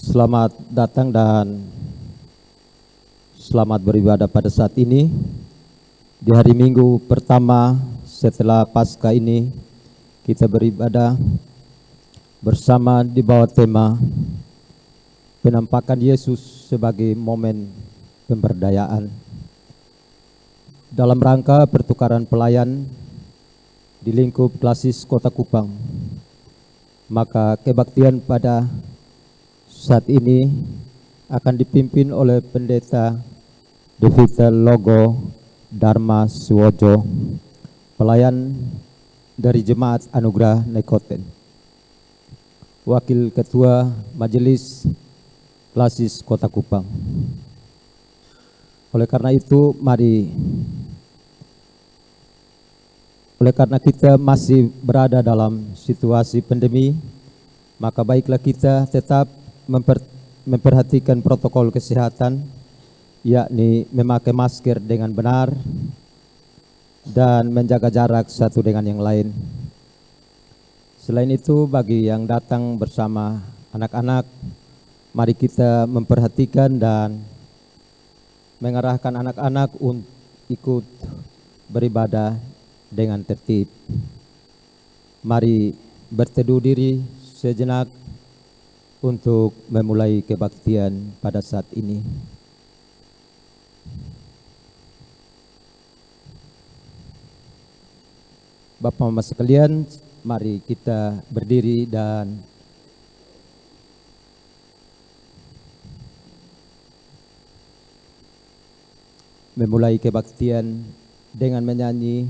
Selamat datang dan selamat beribadah pada saat ini. Di hari Minggu pertama setelah Paskah ini, kita beribadah bersama di bawah tema penampakan Yesus sebagai momen pemberdayaan. Dalam rangka pertukaran pelayan di lingkup klasis Kota Kupang, maka kebaktian pada saat ini akan dipimpin oleh Pendeta Devita Logo Dharma Suwojo, pelayan dari Jemaat Anugerah Nekoten, Wakil Ketua Majelis Klasis Kota Kupang. Oleh karena kita masih berada dalam situasi pandemi, maka baiklah kita tetap memperhatikan protokol kesehatan, yakni memakai masker dengan benar dan menjaga jarak satu dengan yang lain. Selain itu, bagi yang datang bersama anak-anak, mari kita memperhatikan dan mengarahkan anak-anak untuk ikut beribadah dengan tertib. Mari berteduh diri sejenak untuk memulai kebaktian pada saat ini. Bapak Mama sekalian, mari kita berdiri dan memulai kebaktian dengan menyanyi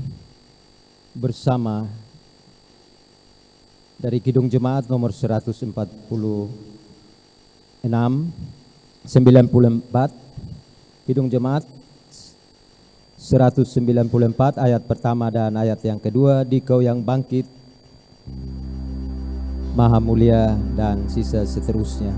bersama dari Kidung Jemaat nomor 144, Kidung Jemaat 194 ayat pertama dan ayat yang kedua, Dikau yang bangkit, Maha Mulia, dan sisa seterusnya.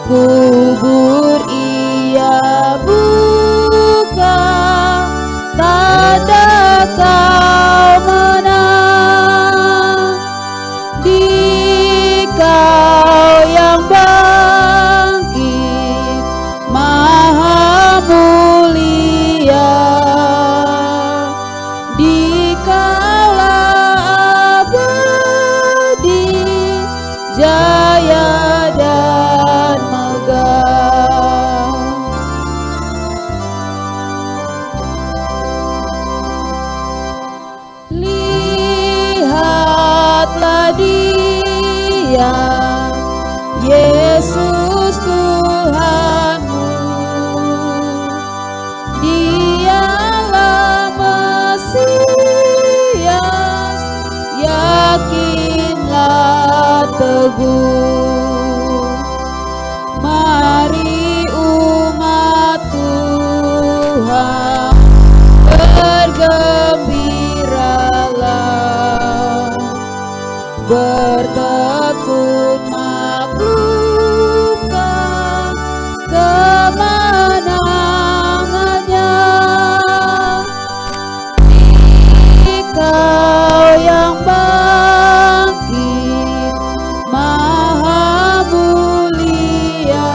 Kubur ia buka, tanda kau menang. Dikau yang bangkit, Maha Mulia, Dikaulah abadi, jaya dan megah. Lihatlah Dia, Yesus Tuhanmu, Dialah Mesias, yakinlah teguh. Mari umat Tuhan bergembiralah, bertekun maklumkan kemenangannya. Dikau yang bangkit, Maha Mulia,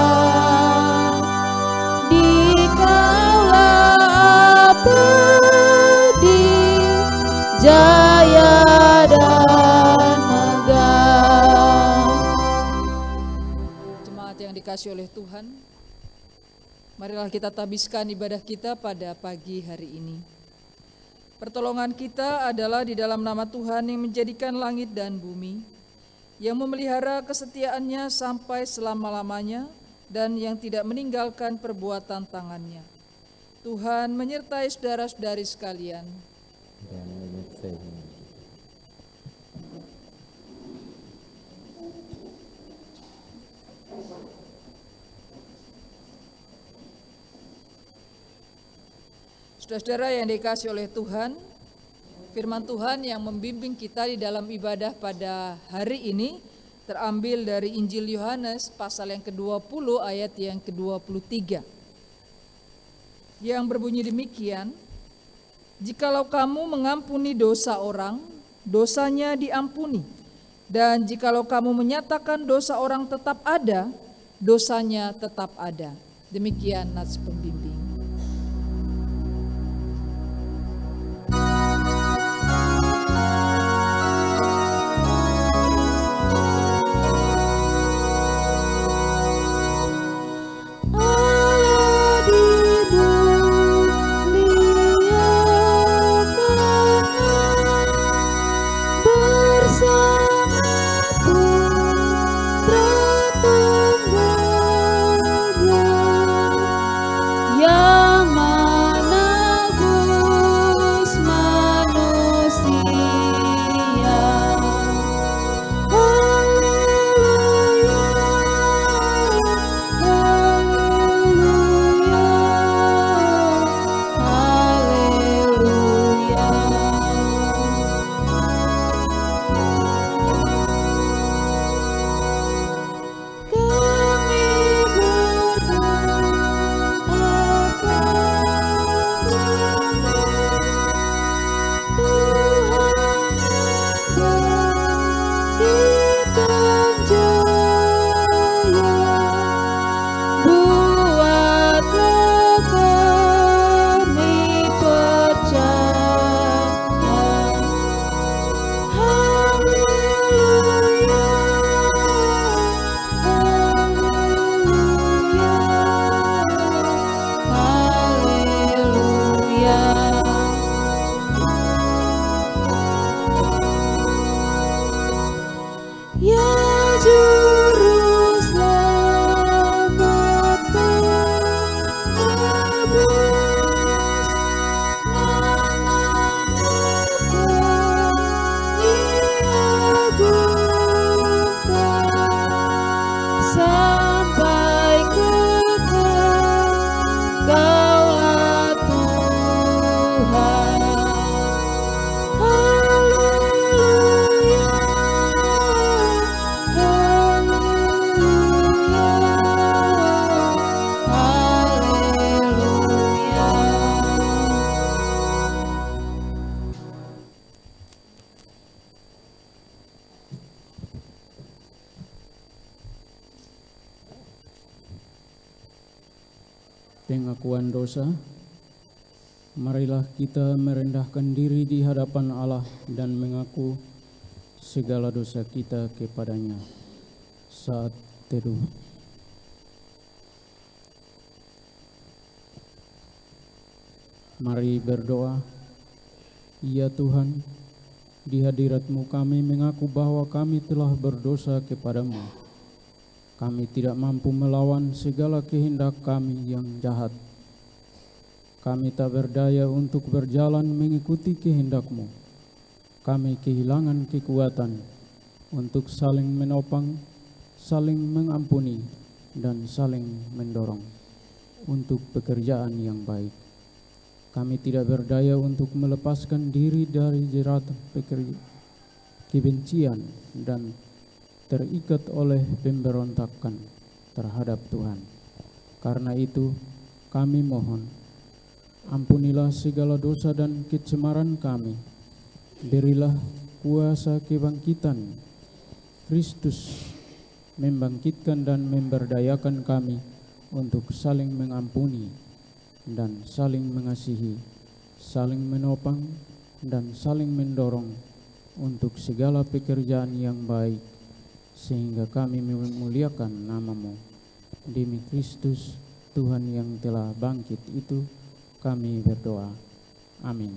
Dikaulah abadi, jaya dan megah. Jemaat yang dikasihi oleh Tuhan, marilah kita tabiskan ibadah kita pada pagi hari ini. Pertolongan kita adalah di dalam nama Tuhan yang menjadikan langit dan bumi, yang memelihara kesetiaannya sampai selama-lamanya, dan yang tidak meninggalkan perbuatan tangannya. Tuhan menyertai saudara-saudari sekalian. Dan menyertai. Saudara-saudara yang dikasihi oleh Tuhan, firman Tuhan yang membimbing kita di dalam ibadah pada hari ini terambil dari Injil Yohanes pasal yang ke-20 ayat yang ke-23. Yang berbunyi demikian, "Jikalau kamu mengampuni dosa orang, dosanya diampuni. Dan jikalau kamu menyatakan dosa orang tetap ada, dosanya tetap ada." Demikian nats pembimbing. Pengakuan dosa. Marilah kita merendahkan diri di hadapan Allah dan mengaku segala dosa kita kepadanya. Saat teduh. Mari berdoa. Ya Tuhan, di hadirat-Mu kami mengaku bahwa kami telah berdosa kepadamu. Kami tidak mampu melawan segala kehendak kami yang jahat. Kami tak berdaya untuk berjalan mengikuti kehendak-Mu. Kami kehilangan kekuatan untuk saling menopang, saling mengampuni, dan saling mendorong untuk pekerjaan yang baik. Kami tidak berdaya untuk melepaskan diri dari jerat kebencian dan terikat oleh pemberontakan terhadap Tuhan. Karena itu, kami mohon, ampunilah segala dosa dan kecemaran kami. Berilah kuasa kebangkitan Kristus membangkitkan dan memberdayakan kami untuk saling mengampuni dan saling mengasihi, saling menopang dan saling mendorong untuk segala pekerjaan yang baik, sehingga kami memuliakan nama-Mu. Demi Kristus Tuhan yang telah bangkit itu kami berdoa. Amin.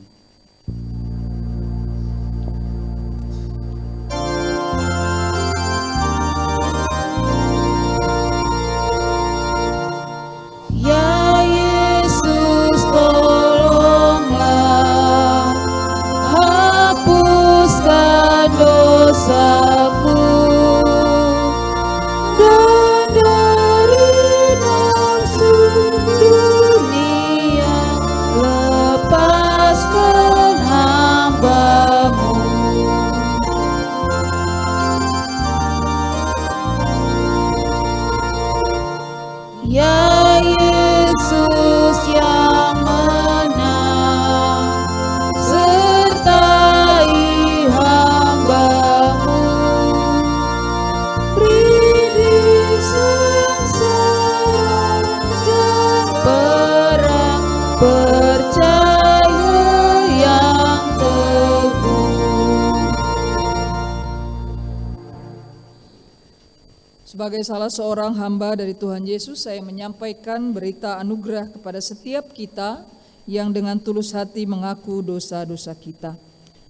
Sebagai salah seorang hamba dari Tuhan Yesus, saya menyampaikan berita anugerah kepada setiap kita yang dengan tulus hati mengaku dosa-dosa kita.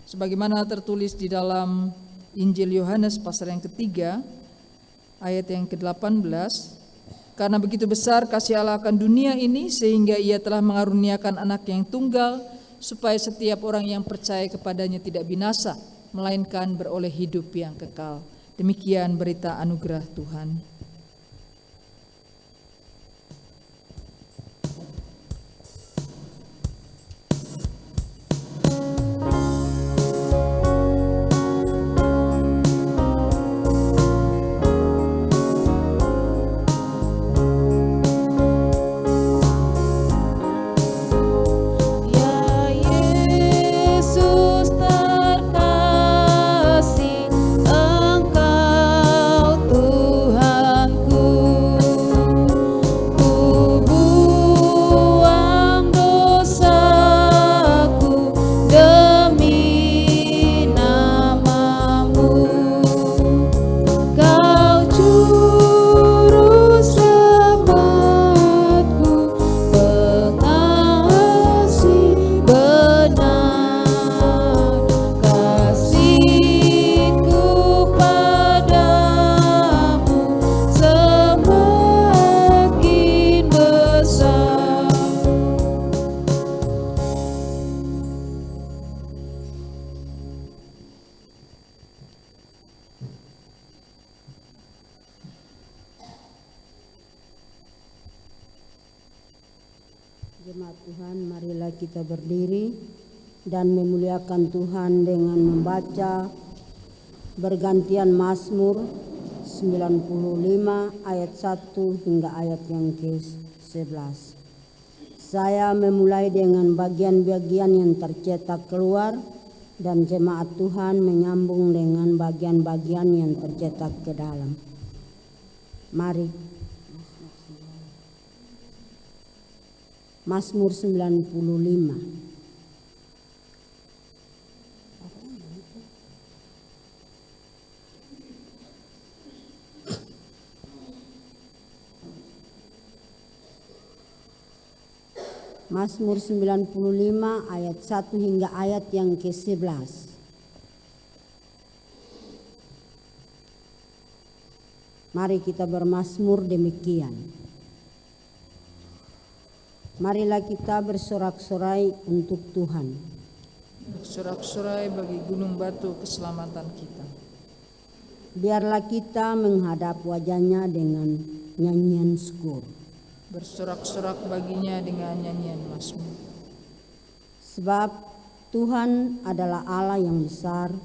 Sebagaimana tertulis di dalam Injil Yohanes pasal yang ketiga, ayat yang ke-18, karena begitu besar kasih Allah akan dunia ini sehingga ia telah mengaruniakan anak yang tunggal, supaya setiap orang yang percaya kepadanya tidak binasa, melainkan beroleh hidup yang kekal. Demikian berita anugerah Tuhan. Jemaat Tuhan, marilah kita berdiri dan memuliakan Tuhan dengan membaca bergantian Mazmur 95 ayat 1 hingga ayat yang ke-11. Saya memulai dengan bagian-bagian yang tercetak keluar dan jemaat Tuhan menyambung dengan bagian-bagian yang tercetak ke dalam. Mari. Mazmur 95. Mazmur 95 ayat 1 hingga ayat yang ke-11. Mari kita bermazmur demikian. Marilah kita bersorak-sorai untuk Tuhan. Bersorak-sorai bagi gunung batu keselamatan kita. Biarlah kita menghadap wajahnya dengan nyanyian syukur. Bersorak-sorak baginya dengan nyanyian mazmur. Sebab Tuhan adalah Allah yang besar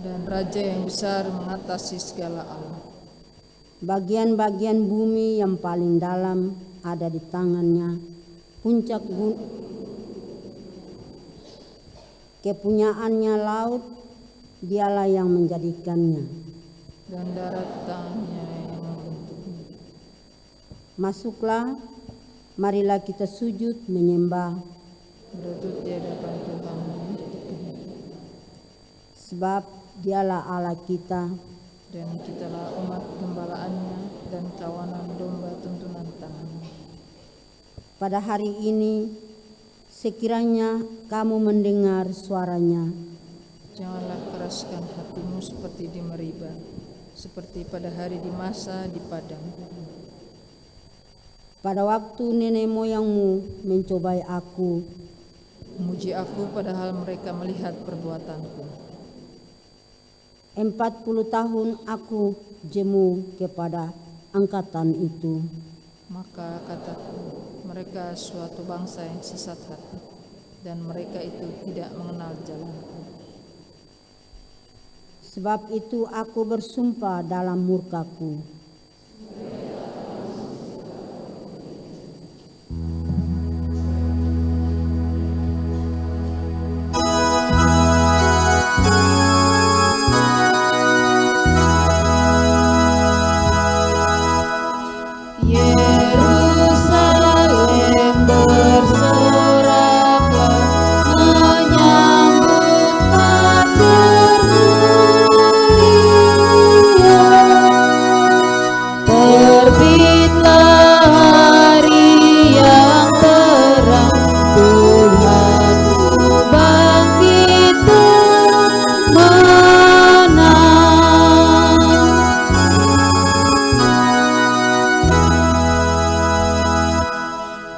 dan Raja yang besar mengatasi segala Allah. Bagian-bagian bumi yang paling dalam ada di tangannya. Puncak kepunyaannya laut, dialah yang menjadikannya. Dan darat tangannya yang membentuknya. Masuklah, marilah kita sujud menyembah. Berlutut di hadapan Tuhan menjadikannya. Sebab dialah Allah kita. Dan kitalah umat gembalaannya dan kawanan domba tuntunan tangannya. Pada hari ini, sekiranya kamu mendengar suaranya, janganlah keraskan hatimu seperti di Meriba, seperti pada hari di masa di padang. Pada waktu nenek moyangmu mencobai aku, memuji aku padahal mereka melihat perbuatanku. 40 tahun aku jemu kepada angkatan itu. Maka kataku, mereka suatu bangsa yang sesat hati, dan mereka itu tidak mengenal jalanku. Sebab itu aku bersumpah dalam murkaku. Terbitlah hari yang terang, Tuhan bangkit menang.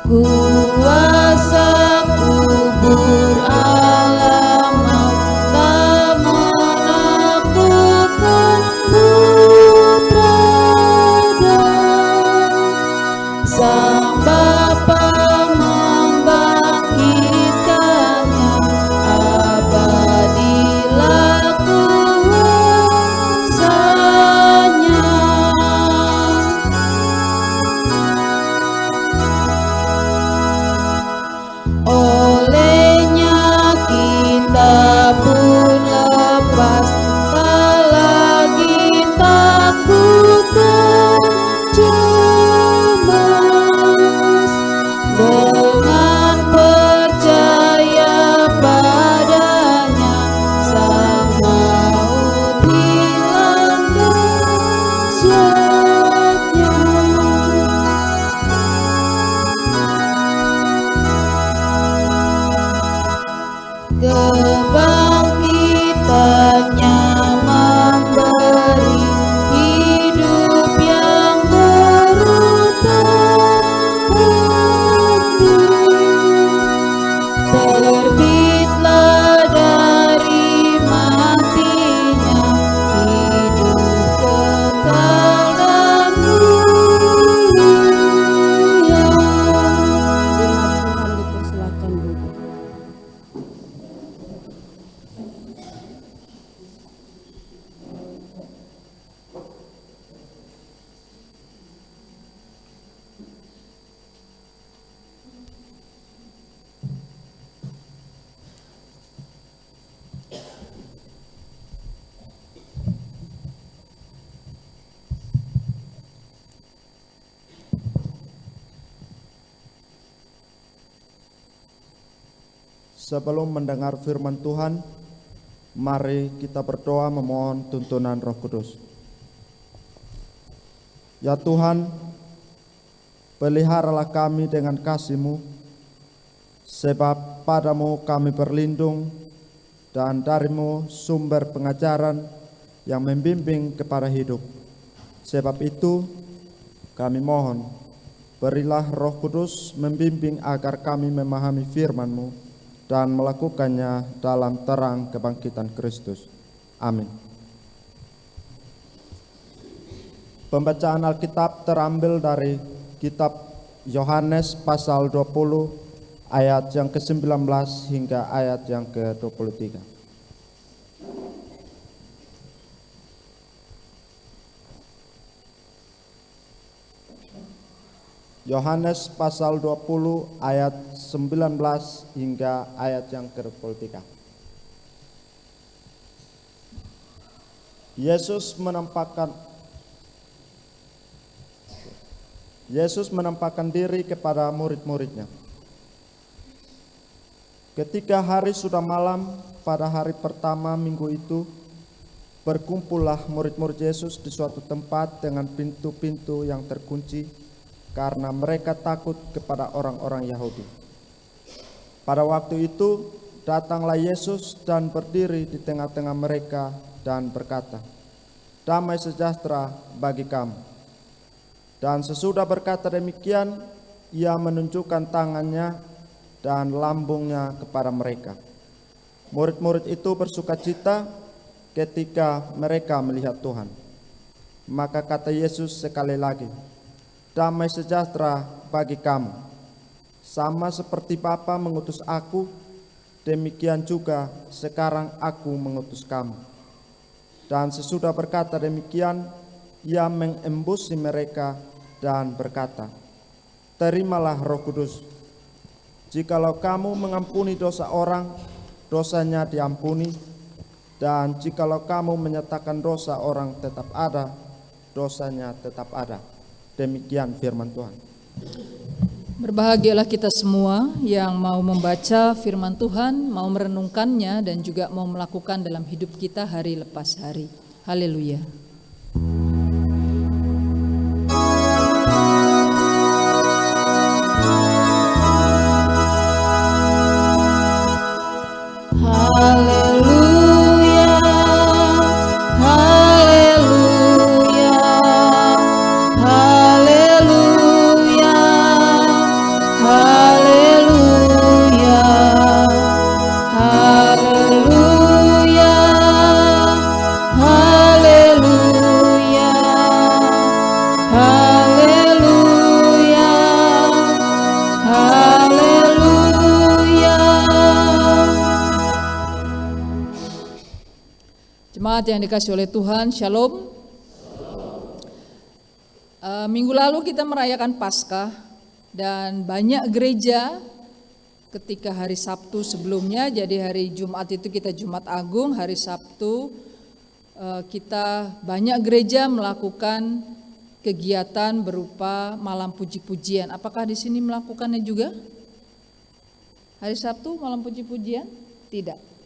Kuasa kubur alam maut tak menaklukkan putra dan Sang Bapa membangkitkannya, abadilah kuasa-Nya. Olehnya kita pun lepas, tak lagi takut dan cemas. Dengan percaya padanya, sang maut hilang dahsyatnya. Kebangkitannya memberi hidup yang berhenti. Terbitlah dari matinya hidup kekal dan mulia. Jemaat Tuhan dipersilakan duduk. Sebelum mendengar firman Tuhan, mari kita berdoa memohon tuntunan Roh Kudus. Ya Tuhan, peliharalah kami dengan kasih-Mu, sebab padamu kami berlindung, dan darimu sumber pengajaran yang membimbing kepada hidup. Sebab itu kami mohon, berilah Roh Kudus membimbing agar kami memahami firman-Mu dan melakukannya dalam terang kebangkitan Kristus. Amin. Pembacaan Alkitab terambil dari kitab Yohanes pasal 20 ayat yang ke-19 hingga ayat yang ke-23. Yohanes pasal 20 ayat 19 hingga ayat yang ke-23. Yesus menampakkan diri kepada murid-muridnya. Ketika hari sudah malam, pada hari pertama minggu itu, berkumpullah murid-murid Yesus di suatu tempat dengan pintu-pintu yang terkunci, karena mereka takut kepada orang-orang Yahudi. Pada waktu itu datanglah Yesus dan berdiri di tengah-tengah mereka dan berkata, "Damai sejahtera bagi kamu." Dan sesudah berkata demikian, ia menunjukkan tangannya dan lambungnya kepada mereka. Murid-murid itu bersukacita ketika mereka melihat Tuhan. Maka kata Yesus sekali lagi, "Damai sejahtera bagi kamu. Sama seperti Bapa mengutus aku, demikian juga sekarang aku mengutus kamu." Dan sesudah berkata demikian, ia mengembusi mereka dan berkata, "Terimalah Roh Kudus. Jikalau kamu mengampuni dosa orang, dosanya diampuni. Dan jikalau kamu menyatakan dosa orang tetap ada, dosanya tetap ada." Demikian firman Tuhan. Berbahagialah kita semua yang mau membaca firman Tuhan, mau merenungkannya, dan juga mau melakukan dalam hidup kita hari lepas hari. Haleluya. Jemaat yang dikasihi oleh Tuhan, Shalom. Minggu lalu kita merayakan Paskah dan banyak gereja ketika hari Sabtu sebelumnya, jadi hari Jumat itu kita Jumat Agung, hari Sabtu kita banyak gereja melakukan kegiatan berupa malam puji-pujian. Apakah di sini melakukannya juga? Hari Sabtu malam puji-pujian? Tidak.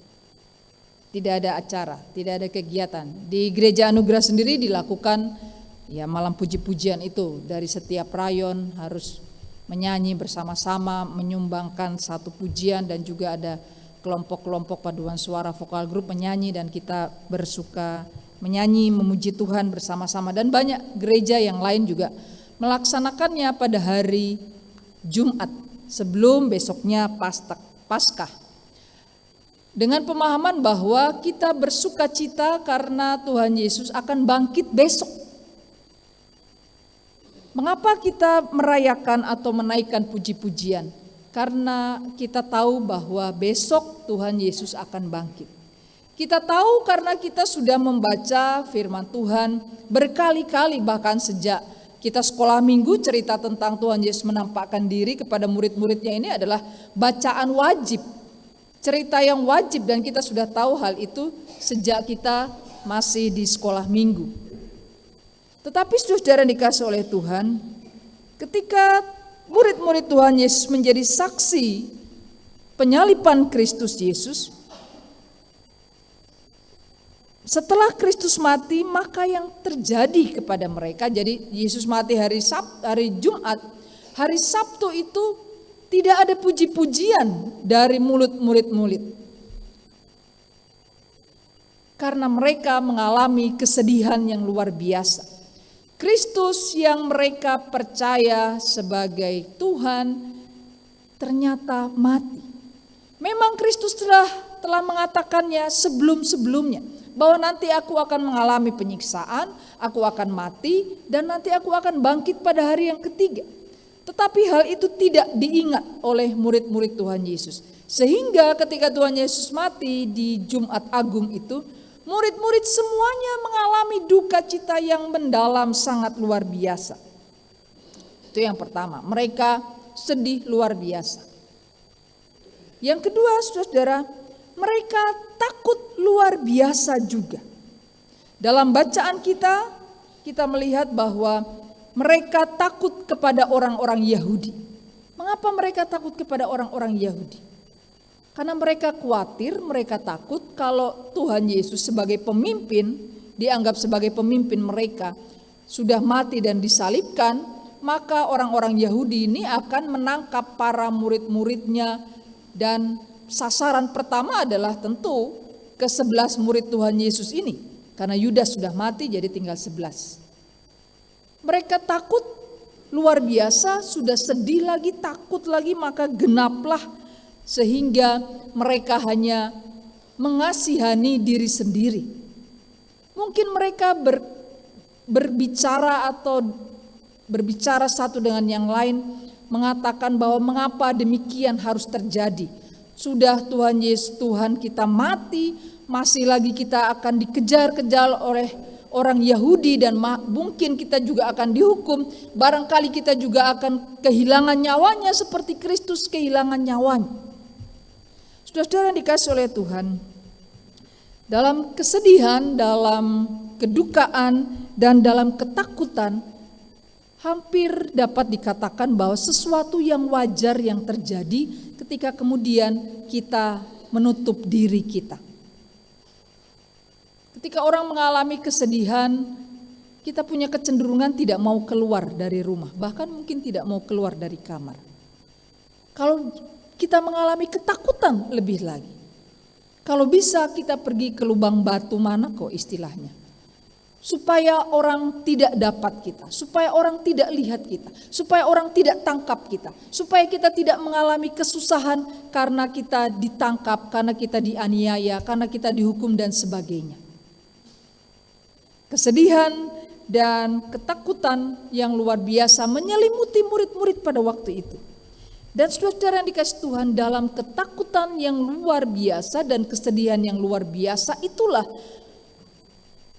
Tidak ada acara, tidak ada kegiatan. Di Gereja Anugerah sendiri dilakukan ya malam puji-pujian itu. Dari setiap rayon harus menyanyi bersama-sama, menyumbangkan satu pujian, dan juga ada kelompok-kelompok paduan suara vokal grup menyanyi, dan kita bersuka menyanyi memuji Tuhan bersama-sama. Dan banyak gereja yang lain juga melaksanakannya pada hari Jumat sebelum besoknya Paskah. Dengan pemahaman bahwa kita bersuka cita karena Tuhan Yesus akan bangkit besok. Mengapa kita merayakan atau menaikkan puji-pujian? Karena kita tahu bahwa besok Tuhan Yesus akan bangkit. Kita tahu karena kita sudah membaca firman Tuhan berkali-kali, bahkan sejak kita sekolah minggu cerita tentang Tuhan Yesus menampakkan diri kepada murid-muridnya ini adalah bacaan wajib. Cerita yang wajib, dan kita sudah tahu hal itu sejak kita masih di sekolah minggu. Tetapi saudara dikasih oleh Tuhan, ketika murid-murid Tuhan Yesus menjadi saksi penyaliban Kristus Yesus, setelah Kristus mati, maka yang terjadi kepada mereka, jadi Yesus mati hari Jumat, hari Sabtu itu tidak ada puji-pujian dari mulut murid-murid. Karena mereka mengalami kesedihan yang luar biasa. Kristus yang mereka percaya sebagai Tuhan ternyata mati. Memang Kristus telah mengatakannya sebelum-sebelumnya, bahwa nanti aku akan mengalami penyiksaan, aku akan mati, dan nanti aku akan bangkit pada hari yang ketiga. Tetapi hal itu tidak diingat oleh murid-murid Tuhan Yesus. Sehingga ketika Tuhan Yesus mati di Jumat Agung itu, murid-murid semuanya mengalami duka cita yang mendalam sangat luar biasa. Itu yang pertama, mereka sedih luar biasa. Yang kedua, saudara, mereka takut luar biasa juga. Dalam bacaan kita melihat bahwa mereka takut kepada orang-orang Yahudi. Mengapa mereka takut kepada orang-orang Yahudi? Karena mereka khawatir, mereka takut kalau Tuhan Yesus sebagai pemimpin, dianggap sebagai pemimpin mereka, sudah mati dan disalibkan, maka orang-orang Yahudi ini akan menangkap para murid-muridnya, dan sasaran pertama adalah tentu ke-11 murid Tuhan Yesus ini. Karena Yudas sudah mati, jadi tinggal 11. Mereka takut luar biasa, sudah sedih lagi, takut lagi, maka genaplah sehingga mereka hanya mengasihani diri sendiri. Mungkin mereka berbicara satu dengan yang lain, mengatakan bahwa mengapa demikian harus terjadi. Sudah Tuhan Yesus, Tuhan kita mati, masih lagi kita akan dikejar-kejar oleh orang Yahudi, dan mungkin kita juga akan dihukum, barangkali kita juga akan kehilangan nyawanya seperti Kristus kehilangan nyawanya. Saudara-saudara yang dikasih oleh Tuhan, dalam kesedihan, dalam kedukaan, dan dalam ketakutan, hampir dapat dikatakan bahwa sesuatu yang wajar yang terjadi ketika kemudian kita menutup diri kita. Ketika orang mengalami kesedihan, kita punya kecenderungan tidak mau keluar dari rumah, bahkan mungkin tidak mau keluar dari kamar. Kalau kita mengalami ketakutan lebih lagi, kalau bisa kita pergi ke lubang batu mana kok istilahnya, supaya orang tidak dapat kita, supaya orang tidak lihat kita, supaya orang tidak tangkap kita, supaya kita tidak mengalami kesusahan karena kita ditangkap, karena kita dianiaya, karena kita dihukum dan sebagainya. Kesedihan dan ketakutan yang luar biasa menyelimuti murid-murid pada waktu itu. Dan saudara yang dikasih Tuhan, dalam ketakutan yang luar biasa dan kesedihan yang luar biasa itulah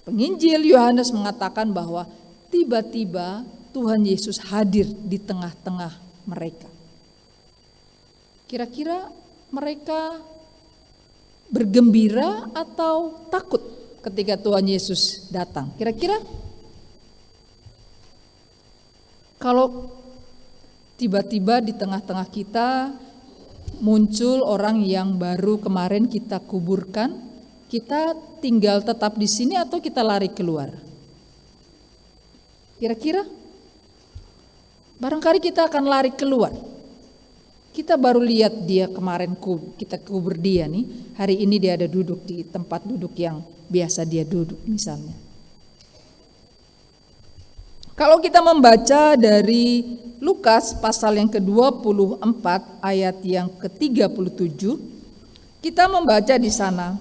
Penginjil Yohanes mengatakan bahwa tiba-tiba Tuhan Yesus hadir di tengah-tengah mereka. Kira-kira mereka bergembira atau takut ketika Tuhan Yesus datang? Kira-kira kalau tiba-tiba di tengah-tengah kita muncul orang yang baru kemarin kita kuburkan, kita tinggal tetap di sini atau kita lari keluar? Kira-kira? Barangkali kita akan lari keluar. Kita baru lihat dia kemarin, kita kubur dia nih, hari ini dia ada duduk di tempat duduk yang biasa dia duduk misalnya. Kalau kita membaca dari Lukas pasal yang ke-24 ayat yang ke-37, kita membaca di sana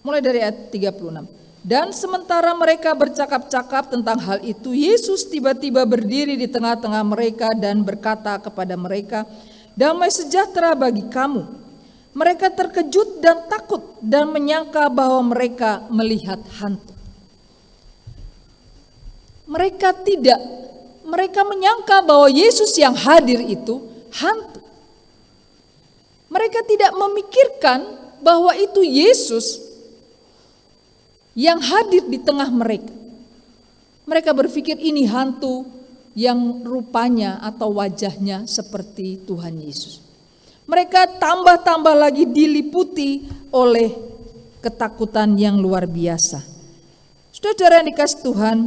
mulai dari ayat 36. Dan sementara mereka bercakap-cakap tentang hal itu, Yesus tiba-tiba berdiri di tengah-tengah mereka dan berkata kepada mereka, "Damai sejahtera bagi kamu." Mereka terkejut dan takut dan menyangka bahwa mereka melihat hantu. Mereka menyangka bahwa Yesus yang hadir itu hantu. Mereka tidak memikirkan bahwa itu Yesus yang hadir di tengah mereka. Mereka berpikir ini hantu yang rupanya atau wajahnya seperti Tuhan Yesus. Mereka tambah-tambah lagi diliputi oleh ketakutan yang luar biasa. Saudara yang dikasih Tuhan,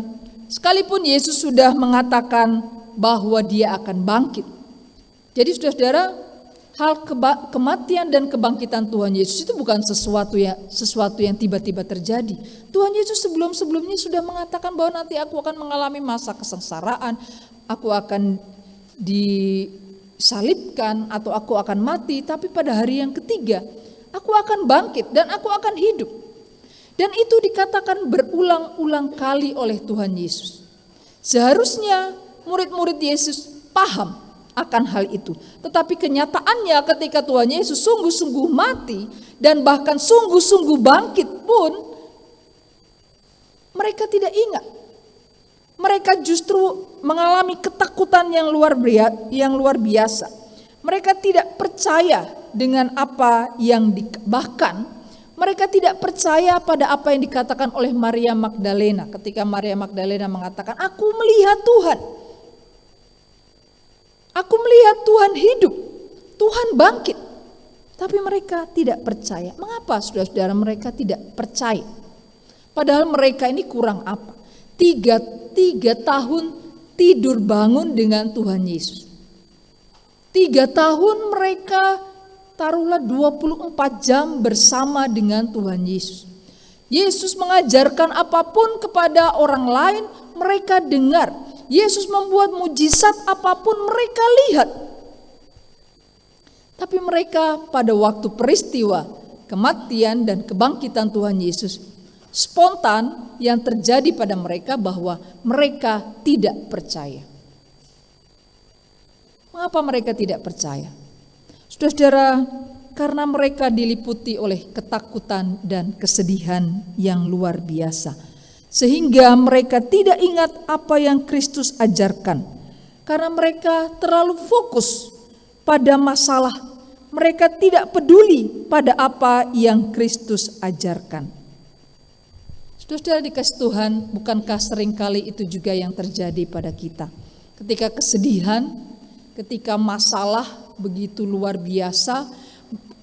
sekalipun Yesus sudah mengatakan bahwa dia akan bangkit. Jadi saudara, hal kematian dan kebangkitan Tuhan Yesus itu bukan sesuatu yang tiba-tiba terjadi. Tuhan Yesus sebelum-sebelumnya sudah mengatakan bahwa nanti aku akan mengalami masa kesengsaraan, aku akan disalibkan atau aku akan mati, tapi pada hari yang ketiga aku akan bangkit dan aku akan hidup. Dan itu dikatakan berulang-ulang kali oleh Tuhan Yesus. Seharusnya murid-murid Yesus paham akan hal itu. Tetapi kenyataannya ketika Tuhan Yesus sungguh-sungguh mati dan bahkan sungguh-sungguh bangkit pun mereka tidak ingat. Mereka justru mengalami ketakutan yang luar biasa. Mereka tidak percaya dengan apa yang bahkan mereka tidak percaya pada apa yang dikatakan oleh Maria Magdalena ketika Maria Magdalena mengatakan, "Aku melihat Tuhan. Aku melihat Tuhan hidup, Tuhan bangkit." Tapi mereka tidak percaya. Mengapa saudara-saudara mereka tidak percaya? Padahal mereka ini kurang apa? Tiga tahun tidur bangun dengan Tuhan Yesus. 3 tahun mereka taruhlah 24 jam bersama dengan Tuhan Yesus. Yesus mengajarkan apapun kepada orang lain, mereka dengar. Yesus membuat mujizat apapun mereka lihat. Tapi mereka pada waktu peristiwa kematian dan kebangkitan Tuhan Yesus, spontan yang terjadi pada mereka bahwa mereka tidak percaya. Mengapa mereka tidak percaya? Saudara-saudara, karena mereka diliputi oleh ketakutan dan kesedihan yang luar biasa. Sehingga mereka tidak ingat apa yang Kristus ajarkan. Karena mereka terlalu fokus pada masalah. Mereka tidak peduli pada apa yang Kristus ajarkan. Saudara-saudara dikasih Tuhan, bukankah seringkali itu juga yang terjadi pada kita? Ketika kesedihan, ketika masalah begitu luar biasa,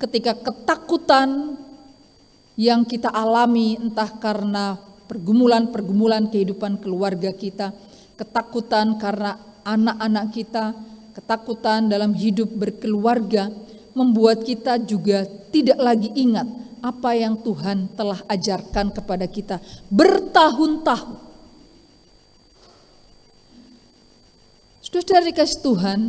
ketika ketakutan yang kita alami entah karena pergumulan-pergumulan kehidupan keluarga kita, ketakutan karena anak-anak kita, ketakutan dalam hidup berkeluarga, membuat kita juga tidak lagi ingat apa yang Tuhan telah ajarkan kepada kita bertahun-tahun. Saudara dikasih Tuhan,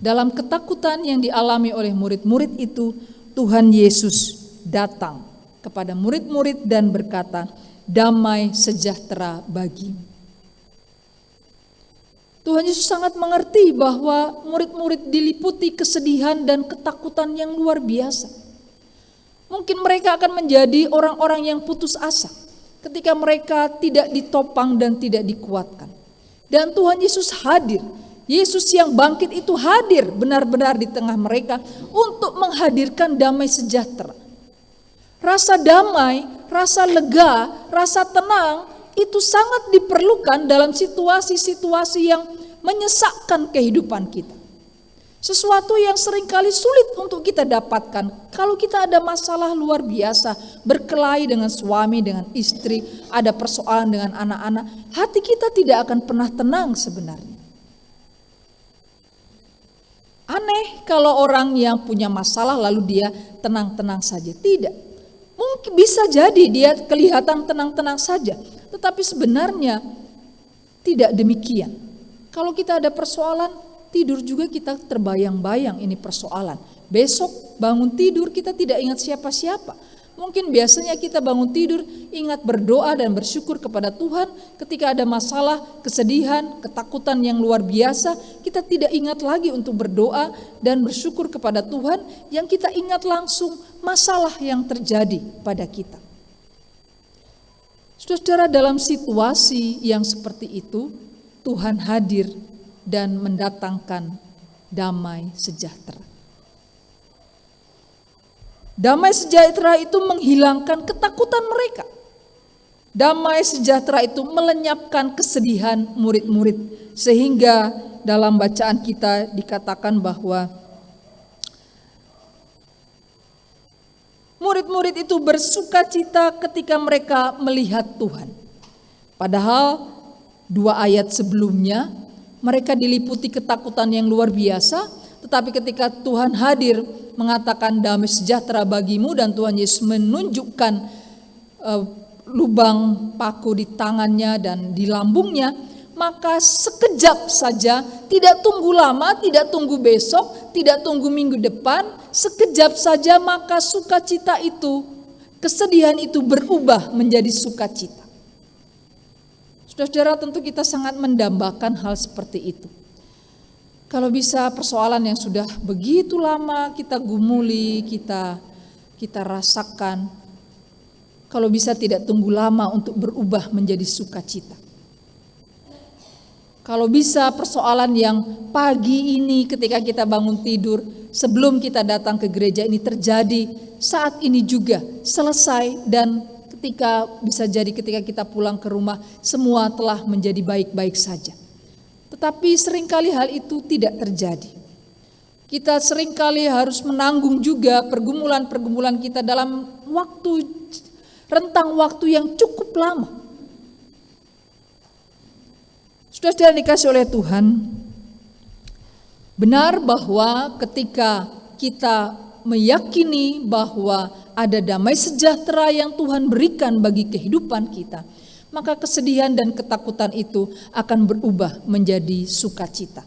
dalam ketakutan yang dialami oleh murid-murid itu, Tuhan Yesus datang kepada murid-murid dan berkata, "Damai sejahtera bagimu." Tuhan Yesus sangat mengerti bahwa murid-murid diliputi kesedihan dan ketakutan yang luar biasa. Mungkin mereka akan menjadi orang-orang yang putus asa ketika mereka tidak ditopang dan tidak dikuatkan. Dan Tuhan Yesus hadir. Yesus yang bangkit itu hadir benar-benar di tengah mereka untuk menghadirkan damai sejahtera. Rasa damai, rasa lega, rasa tenang itu sangat diperlukan dalam situasi-situasi yang menyesakkan kehidupan kita. Sesuatu yang seringkali sulit untuk kita dapatkan. Kalau kita ada masalah luar biasa, berkelahi dengan suami, dengan istri, ada persoalan dengan anak-anak, hati kita tidak akan pernah tenang sebenarnya. Aneh kalau orang yang punya masalah lalu dia tenang-tenang saja. Tidak. Mungkin bisa jadi dia kelihatan tenang-tenang saja, tetapi sebenarnya tidak demikian. Kalau kita ada persoalan, tidur juga kita terbayang-bayang ini persoalan. Besok bangun tidur kita tidak ingat siapa-siapa. Mungkin biasanya kita bangun tidur ingat berdoa dan bersyukur kepada Tuhan. Ketika ada masalah, kesedihan, ketakutan yang luar biasa, kita tidak ingat lagi untuk berdoa dan bersyukur kepada Tuhan. Yang kita ingat langsung masalah yang terjadi pada kita. Saudara-saudara, dalam situasi yang seperti itu, Tuhan hadir dan mendatangkan damai sejahtera. Damai sejahtera itu menghilangkan ketakutan mereka. Damai sejahtera itu melenyapkan kesedihan murid-murid. Sehingga dalam bacaan kita dikatakan bahwa murid-murid itu bersukacita ketika mereka melihat Tuhan. Padahal 2 ayat sebelumnya mereka diliputi ketakutan yang luar biasa, tetapi ketika Tuhan hadir mengatakan damai sejahtera bagimu dan Tuhan Yesus menunjukkan lubang paku di tangannya dan di lambungnya, maka sekejap saja, tidak tunggu lama, tidak tunggu besok, tidak tunggu minggu depan, sekejap saja maka sukacita itu, kesedihan itu berubah menjadi sukacita. Saudara-saudara, tentu kita sangat mendambakan hal seperti itu. Kalau bisa persoalan yang sudah begitu lama kita gumuli, kita rasakan, kalau bisa tidak tunggu lama untuk berubah menjadi sukacita. Kalau bisa persoalan yang pagi ini ketika kita bangun tidur, sebelum kita datang ke gereja ini terjadi, saat ini juga selesai dan ketika kita pulang ke rumah, semua telah menjadi baik-baik saja. Tetapi seringkali hal itu tidak terjadi. Kita seringkali harus menanggung juga pergumulan-pergumulan kita dalam rentang waktu yang cukup lama. Saudara-saudara dikasih oleh Tuhan, benar bahwa ketika kita meyakini bahwa ada damai sejahtera yang Tuhan berikan bagi kehidupan kita, maka kesedihan dan ketakutan itu akan berubah menjadi sukacita.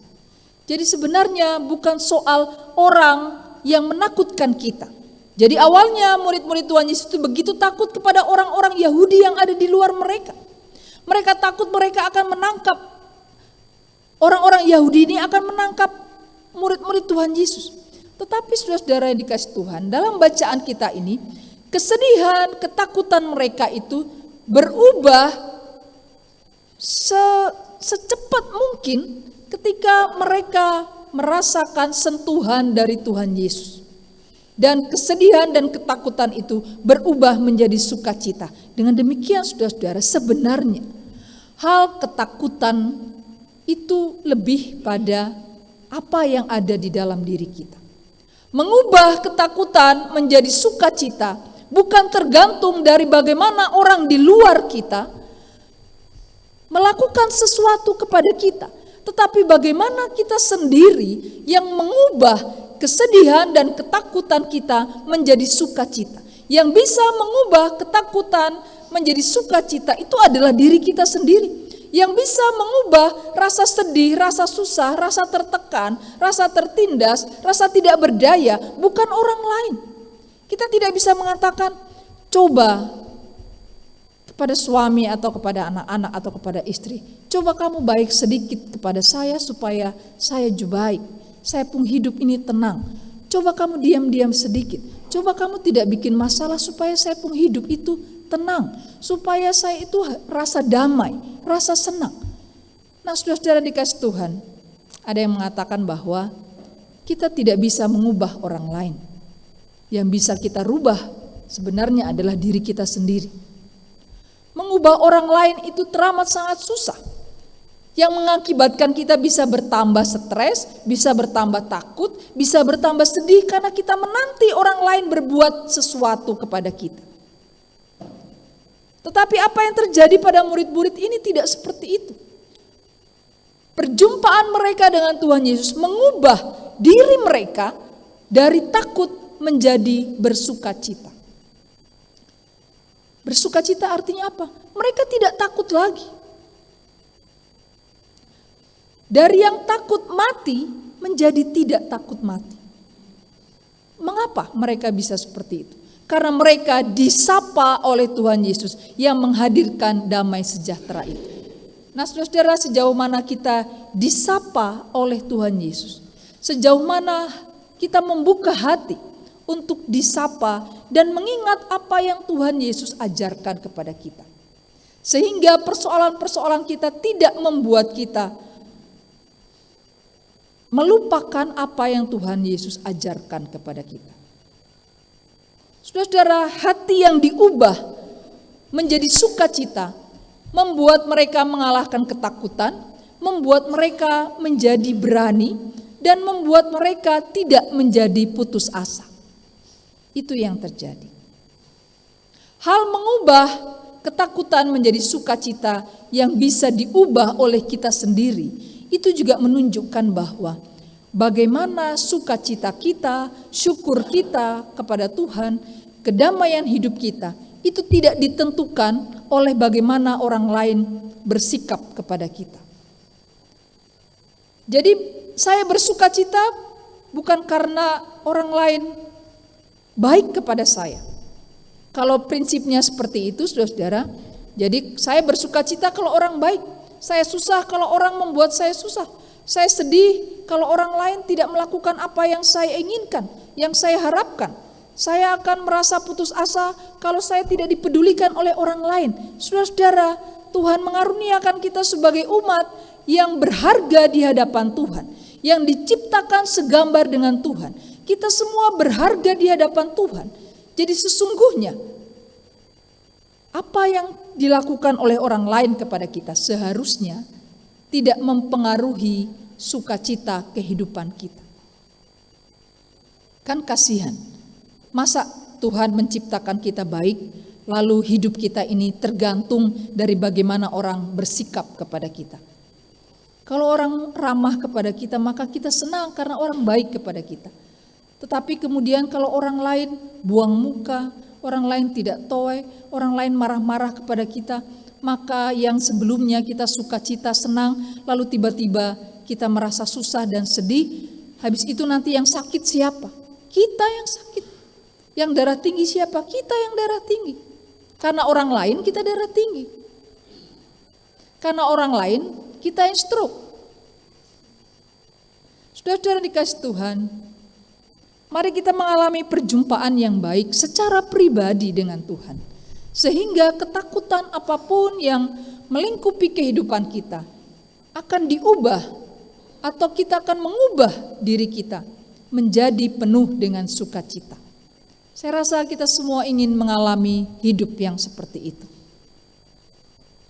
Jadi sebenarnya bukan soal orang yang menakutkan kita. Jadi awalnya murid-murid Tuhan Yesus itu begitu takut kepada orang-orang Yahudi yang ada di luar mereka. Mereka takut mereka akan menangkap, orang-orang Yahudi ini akan menangkap murid-murid Tuhan Yesus. Tetapi saudara-saudara yang dikasih Tuhan, dalam bacaan kita ini, kesedihan, ketakutan mereka itu berubah secepat mungkin ketika mereka merasakan sentuhan dari Tuhan Yesus. Dan kesedihan dan ketakutan itu berubah menjadi sukacita. Dengan demikian saudara-saudara, sebenarnya hal ketakutan itu lebih pada apa yang ada di dalam diri kita. Mengubah ketakutan menjadi sukacita bukan tergantung dari bagaimana orang di luar kita melakukan sesuatu kepada kita, tetapi bagaimana kita sendiri yang mengubah kesedihan dan ketakutan kita menjadi sukacita. Yang bisa mengubah ketakutan menjadi sukacita itu adalah diri kita sendiri. Yang bisa mengubah rasa sedih, rasa susah, rasa tertekan, rasa tertindas, rasa tidak berdaya bukan orang lain. Kita tidak bisa mengatakan, coba kepada suami atau kepada anak-anak atau kepada istri, coba kamu baik sedikit kepada saya supaya saya juga baik, saya pun hidup ini tenang. Coba kamu diam-diam sedikit. Coba kamu tidak bikin masalah supaya saya pun hidup itu tenang, supaya saya itu rasa damai, rasa senang. Nah, saudara-saudara dikasih Tuhan, ada yang mengatakan bahwa kita tidak bisa mengubah orang lain. Yang bisa kita rubah sebenarnya adalah diri kita sendiri. Mengubah orang lain itu teramat sangat susah. Yang mengakibatkan kita bisa bertambah stres, bisa bertambah takut, bisa bertambah sedih karena kita menanti orang lain berbuat sesuatu kepada kita. Tetapi apa yang terjadi pada murid-murid ini tidak seperti itu. Perjumpaan mereka dengan Tuhan Yesus mengubah diri mereka dari takut menjadi bersukacita. Bersukacita artinya apa? Mereka tidak takut lagi. Dari yang takut mati menjadi tidak takut mati. Mengapa mereka bisa seperti itu? Karena mereka disapa oleh Tuhan Yesus yang menghadirkan damai sejahtera itu. Nah, saudara-saudara, sejauh mana kita disapa oleh Tuhan Yesus? Sejauh mana kita membuka hati untuk disapa dan mengingat apa yang Tuhan Yesus ajarkan kepada kita. Sehingga persoalan-persoalan kita tidak membuat kita melupakan apa yang Tuhan Yesus ajarkan kepada kita. Saudara-saudara, hati yang diubah menjadi sukacita membuat mereka mengalahkan ketakutan, membuat mereka menjadi berani, dan membuat mereka tidak menjadi putus asa. Itu yang terjadi. Hal mengubah ketakutan menjadi sukacita yang bisa diubah oleh kita sendiri, itu juga menunjukkan bahwa bagaimana sukacita kita, syukur kita kepada Tuhan, kedamaian hidup kita, itu tidak ditentukan oleh bagaimana orang lain bersikap kepada kita. Jadi saya bersukacita bukan karena orang lain baik kepada saya. Kalau prinsipnya seperti itu, saudara-saudara, jadi saya bersukacita kalau orang baik. Saya susah kalau orang membuat saya susah. Saya sedih kalau orang lain tidak melakukan apa yang saya inginkan, yang saya harapkan. Saya akan merasa putus asa kalau saya tidak dipedulikan oleh orang lain. Saudara-saudara, Tuhan mengaruniakan kita sebagai umat yang berharga di hadapan Tuhan, yang diciptakan segambar dengan Tuhan. Kita semua berharga di hadapan Tuhan. Jadi sesungguhnya apa yang dilakukan oleh orang lain kepada kita seharusnya tidak mempengaruhi sukacita kehidupan kita. Kan kasihan, masa Tuhan menciptakan kita baik, lalu hidup kita ini tergantung dari bagaimana orang bersikap kepada kita. Kalau orang ramah kepada kita, maka kita senang karena orang baik kepada kita. Tetapi kemudian kalau orang lain buang muka, orang lain tidak toy, orang lain marah-marah kepada kita, maka yang sebelumnya kita sukacita, senang, lalu tiba-tiba kita merasa susah dan sedih. Habis itu nanti yang sakit siapa? Kita yang sakit. Yang darah tinggi siapa? Kita yang darah tinggi. Karena orang lain kita darah tinggi. Karena orang lain kita yang stroke. Saudara-saudara dikasih Tuhan, mari kita mengalami perjumpaan yang baik secara pribadi dengan Tuhan. Sehingga ketakutan apapun yang melingkupi kehidupan kita akan diubah atau kita akan mengubah diri kita menjadi penuh dengan sukacita. Saya rasa kita semua ingin mengalami hidup yang seperti itu.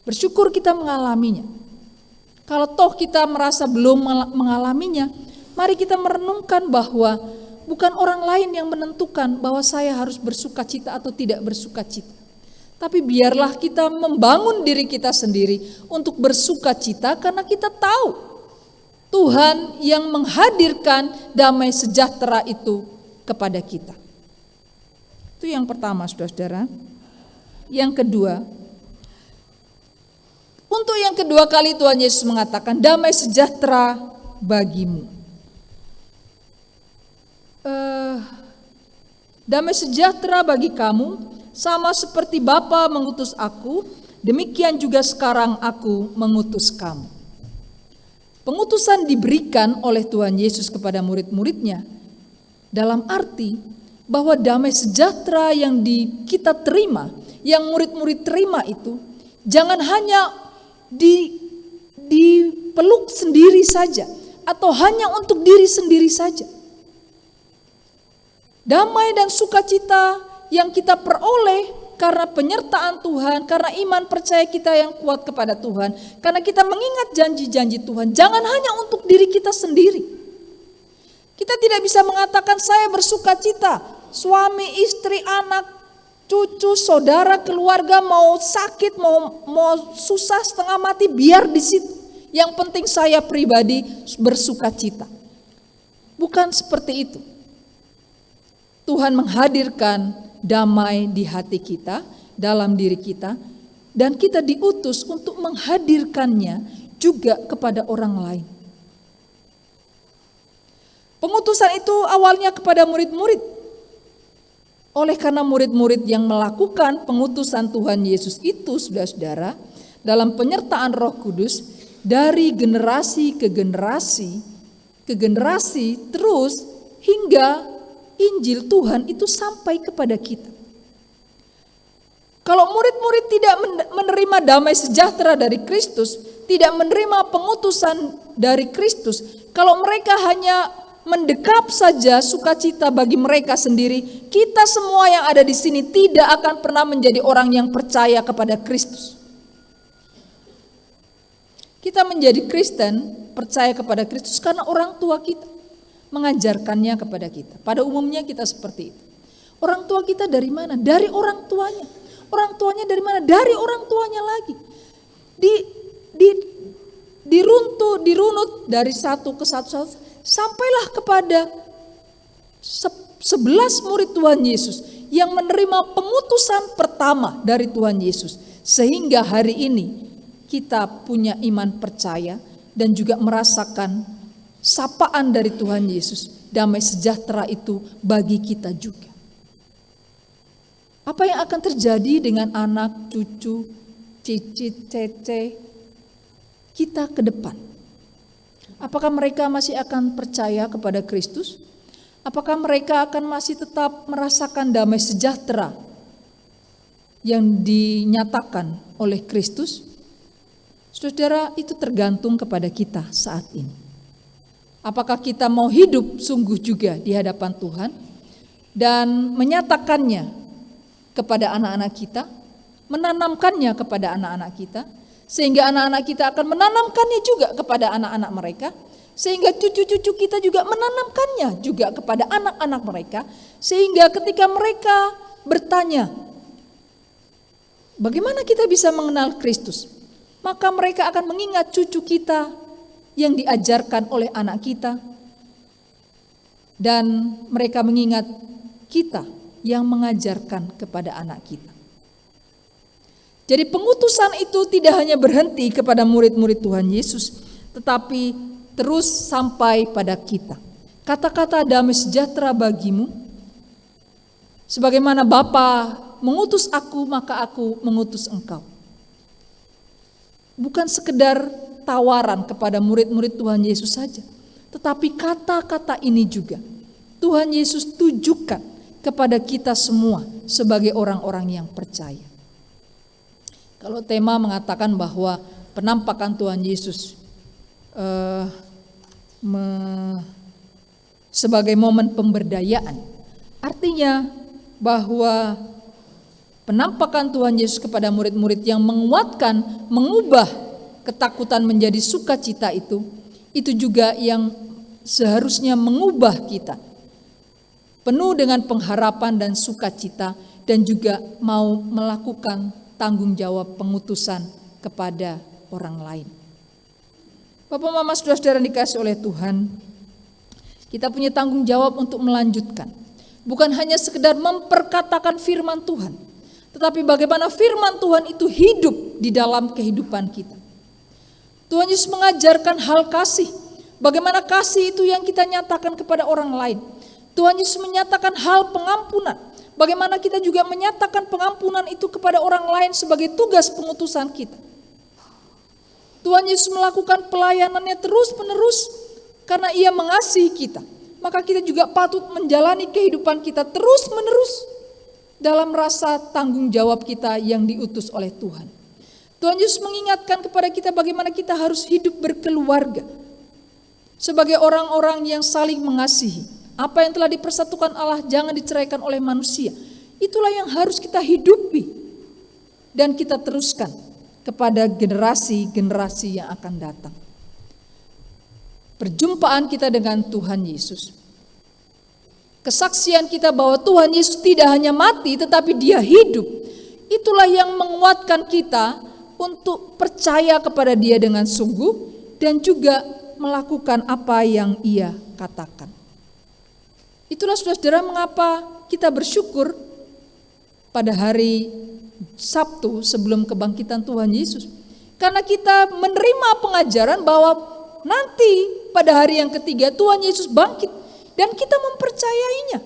Bersyukur kita mengalaminya. Kalau toh kita merasa belum mengalaminya, mari kita merenungkan bahwa bukan orang lain yang menentukan bahwa saya harus bersukacita atau tidak bersukacita. Tapi biarlah kita membangun diri kita sendiri untuk bersukacita karena kita tahu Tuhan yang menghadirkan damai sejahtera itu kepada kita. Itu yang pertama, saudara-saudara. Yang kedua, untuk yang kedua kali Tuhan Yesus mengatakan damai sejahtera bagimu. Damai sejahtera bagi kamu, sama seperti Bapa mengutus aku, demikian juga sekarang aku mengutus kamu. Pengutusan diberikan oleh Tuhan Yesus kepada murid-muridnya dalam arti bahwa damai sejahtera yang kita terima, yang murid-murid terima itu, jangan hanya dipeluk sendiri saja, atau hanya untuk diri sendiri saja. Damai dan sukacita yang kita peroleh karena penyertaan Tuhan, karena iman percaya kita yang kuat kepada Tuhan, karena kita mengingat janji-janji Tuhan, jangan hanya untuk diri kita sendiri. Kita tidak bisa mengatakan saya bersukacita, suami, istri, anak, cucu, saudara, keluarga mau sakit, mau susah setengah mati, biar di situ. Yang penting saya pribadi bersukacita. Bukan seperti itu. Tuhan menghadirkan damai di hati kita, dalam diri kita, dan kita diutus untuk menghadirkannya juga kepada orang lain. Pengutusan itu awalnya kepada murid-murid. Oleh karena murid-murid yang melakukan pengutusan Tuhan Yesus itu, saudara-saudara, dalam penyertaan Roh Kudus, dari generasi ke generasi terus hingga Injil Tuhan itu sampai kepada kita. Kalau murid-murid tidak menerima damai sejahtera dari Kristus, tidak menerima pengutusan dari Kristus, kalau mereka hanya mendekap saja sukacita bagi mereka sendiri, kita semua yang ada di sini tidak akan pernah menjadi orang yang percaya kepada Kristus. Kita menjadi Kristen, percaya kepada Kristus karena orang tua kita mengajarkannya kepada kita. Pada umumnya kita seperti itu. Orang tua kita dari mana? Dari orang tuanya. Orang tuanya dari mana? Dari orang tuanya lagi. Dirunut dari satu ke satu, sampailah kepada 11 murid Tuhan Yesus yang menerima pengutusan pertama dari Tuhan Yesus. Sehingga hari ini kita punya iman percaya dan juga merasakan sapaan dari Tuhan Yesus. Damai sejahtera itu bagi kita juga. Apa yang akan terjadi dengan anak, cucu, cicit, cece kita ke depan? Apakah mereka masih akan percaya kepada Kristus? Apakah mereka akan masih tetap merasakan damai sejahtera yang dinyatakan oleh Kristus? Saudara, itu tergantung kepada kita saat ini. Apakah kita mau hidup sungguh juga di hadapan Tuhan dan menyatakannya kepada anak-anak kita, menanamkannya kepada anak-anak kita, sehingga anak-anak kita akan menanamkannya juga kepada anak-anak mereka, sehingga cucu-cucu kita juga menanamkannya juga kepada anak-anak mereka, sehingga ketika mereka bertanya, bagaimana kita bisa mengenal Kristus? Maka mereka akan mengingat cucu kita yang diajarkan oleh anak kita, dan mereka mengingat kita yang mengajarkan kepada anak kita. Jadi pengutusan itu tidak hanya berhenti kepada murid-murid Tuhan Yesus, tetapi terus sampai pada kita. Kata-kata damai sejahtera bagimu, sebagaimana Bapa mengutus aku, maka aku mengutus engkau. Bukan sekedar tawaran kepada murid-murid Tuhan Yesus saja, tetapi kata-kata ini juga Tuhan Yesus tujukan kepada kita semua sebagai orang-orang yang percaya. Kalau tema mengatakan bahwa penampakan Tuhan Yesus sebagai momen pemberdayaan, artinya bahwa penampakan Tuhan Yesus kepada murid-murid yang menguatkan, mengubah ketakutan menjadi sukacita itu juga yang seharusnya mengubah kita. Penuh dengan pengharapan dan sukacita, dan juga mau melakukan tanggung jawab pengutusan kepada orang lain. Bapak, Mama, saudara-saudara dikasih oleh Tuhan, kita punya tanggung jawab untuk melanjutkan. Bukan hanya sekedar memperkatakan firman Tuhan, tetapi bagaimana firman Tuhan itu hidup di dalam kehidupan kita. Tuhan Yesus mengajarkan hal kasih. Bagaimana kasih itu yang kita nyatakan kepada orang lain. Tuhan Yesus menyatakan hal pengampunan. Bagaimana kita juga menyatakan pengampunan itu kepada orang lain sebagai tugas pengutusan kita. Tuhan Yesus melakukan pelayanannya terus-menerus karena Ia mengasihi kita. maka kita juga patut menjalani kehidupan kita terus-menerus dalam rasa tanggung jawab kita yang diutus oleh Tuhan. Tuhan Yesus mengingatkan kepada kita bagaimana kita harus hidup berkeluarga sebagai orang-orang yang saling mengasihi. Apa yang telah dipersatukan Allah jangan diceraikan oleh manusia. Itulah yang harus kita hidupi dan kita teruskan kepada generasi-generasi yang akan datang. Perjumpaan kita dengan Tuhan Yesus, kesaksian kita bahwa Tuhan Yesus tidak hanya mati tetapi Dia hidup, itulah yang menguatkan kita untuk percaya kepada Dia dengan sungguh dan juga melakukan apa yang Ia katakan. Itulah saudara-saudara mengapa kita bersyukur pada hari Sabtu sebelum kebangkitan Tuhan Yesus. Karena kita menerima pengajaran bahwa nanti pada hari yang ketiga Tuhan Yesus bangkit dan kita mempercayainya.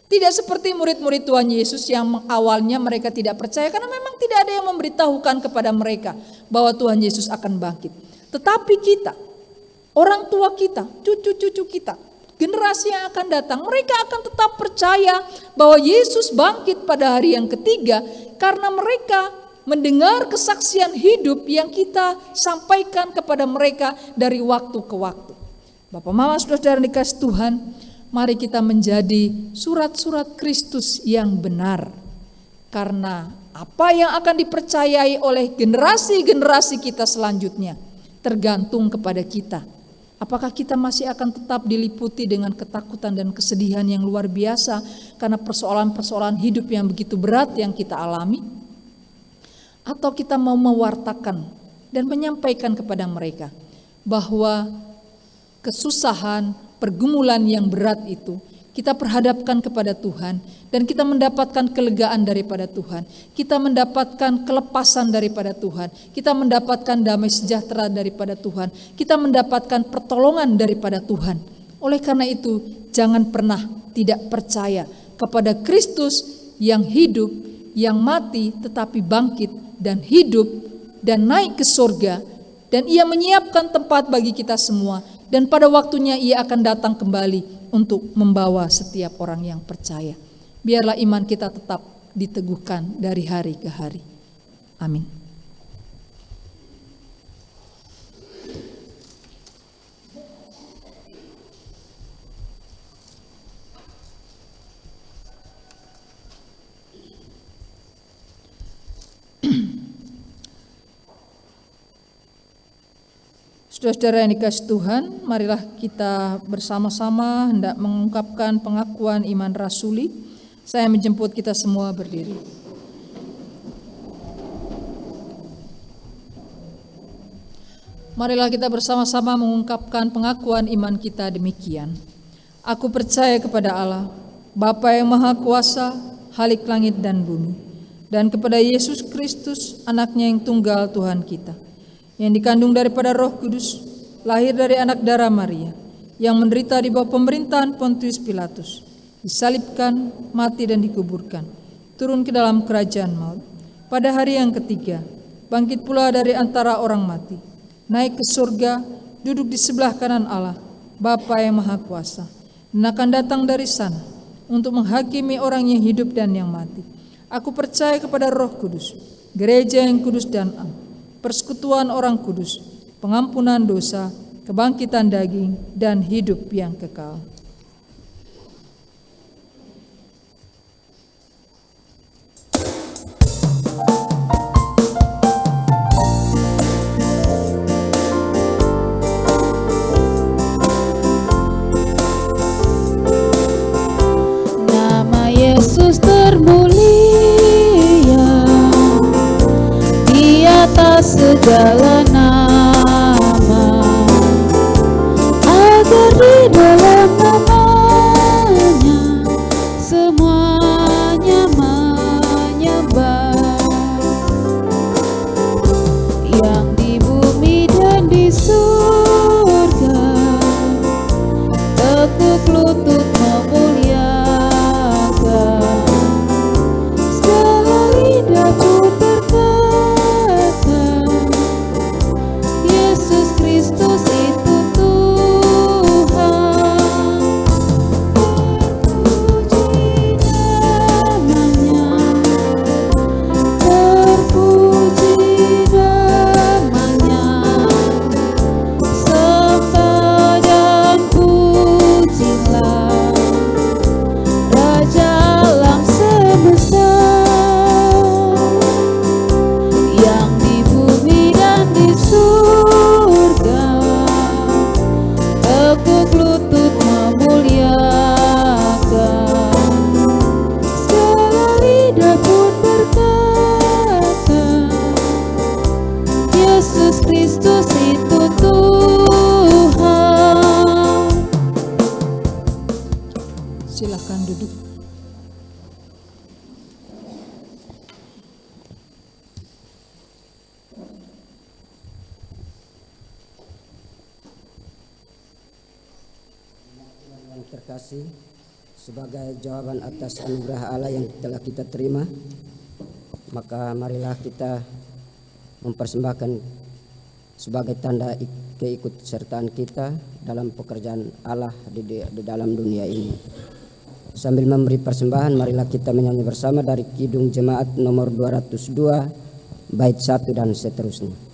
Tidak seperti murid-murid Tuhan Yesus yang awalnya mereka tidak percaya karena memang tidak ada yang memberitahukan kepada mereka bahwa Tuhan Yesus akan bangkit. Tetapi kita, orang tua kita, cucu-cucu kita, generasi yang akan datang, mereka akan tetap percaya bahwa Yesus bangkit pada hari yang ketiga karena mereka mendengar kesaksian hidup yang kita sampaikan kepada mereka dari waktu ke waktu. Bapak, Mama, saudara-saudara dikasih Tuhan, mari kita menjadi surat-surat Kristus yang benar. Karena apa yang akan dipercayai oleh generasi-generasi kita selanjutnya tergantung kepada kita. Apakah kita masih akan tetap diliputi dengan ketakutan dan kesedihan yang luar biasa karena persoalan-persoalan hidup yang begitu berat yang kita alami? Atau kita mau mewartakan dan menyampaikan kepada mereka bahwa kesusahan, pergumulan yang berat itu kita perhadapkan kepada Tuhan dan kita mendapatkan kelegaan daripada Tuhan. Kita mendapatkan kelepasan daripada Tuhan. Kita mendapatkan damai sejahtera daripada Tuhan. Kita mendapatkan pertolongan daripada Tuhan. Oleh karena itu, jangan pernah tidak percaya kepada Kristus yang hidup, yang mati tetapi bangkit dan hidup dan naik ke surga. Dan Ia menyiapkan tempat bagi kita semua. Dan pada waktunya Ia akan datang kembali untuk membawa setiap orang yang percaya. Biarlah iman kita tetap diteguhkan dari hari ke hari. Amin. Saudara-saudara yang dikasih Tuhan, marilah kita bersama-sama hendak mengungkapkan pengakuan iman rasuli. Saya menjemput kita semua berdiri. Marilah kita bersama-sama mengungkapkan pengakuan iman kita demikian. Aku percaya kepada Allah, Bapa yang Maha Kuasa, Khalik langit dan bumi, dan kepada Yesus Kristus, Anaknya yang tunggal Tuhan kita, yang dikandung daripada Roh Kudus, lahir dari anak darah Maria, yang menderita di bawah pemerintahan Pontius Pilatus, disalibkan, mati dan dikuburkan, turun ke dalam kerajaan maut. Pada hari yang ketiga, bangkit pula dari antara orang mati, naik ke surga, duduk di sebelah kanan Allah, Bapa yang Maha Kuasa, dan akan datang dari sana untuk menghakimi orang yang hidup dan yang mati. Aku percaya kepada Roh Kudus, gereja yang kudus dan am, persekutuan orang kudus, pengampunan dosa, kebangkitan daging, dan hidup yang kekal. Nama Yesus termulia di atas segala nama, agar di dalam namanya semuanya menyembah, yang di bumi dan di surga tekuk lutut memuliakan. Segala lidah pun berkata, Kristus itu Tuhan. Silakan duduk. Yang terkasih, sebagai jawaban atas anugerah Allah yang telah kita terima, maka marilah kita mempersembahkan sebagai tanda keikutsertaan kita dalam pekerjaan Allah di dalam dunia ini. Sambil memberi persembahan, marilah kita menyanyi bersama dari Kidung Jemaat nomor 202 bait 1 dan seterusnya.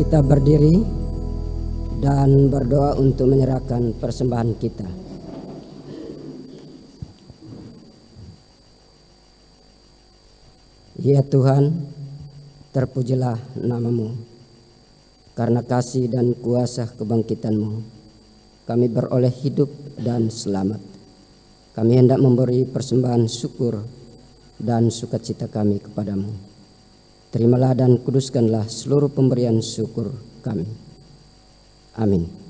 Kita berdiri dan berdoa untuk menyerahkan persembahan kita. Ya Tuhan, terpujilah nama-Mu. Karena kasih dan kuasa kebangkitan-Mu, kami beroleh hidup dan selamat. Kami hendak memberi persembahan syukur dan sukacita kami kepadamu. Terimalah dan kuduskanlah seluruh pemberian syukur kami. Amin.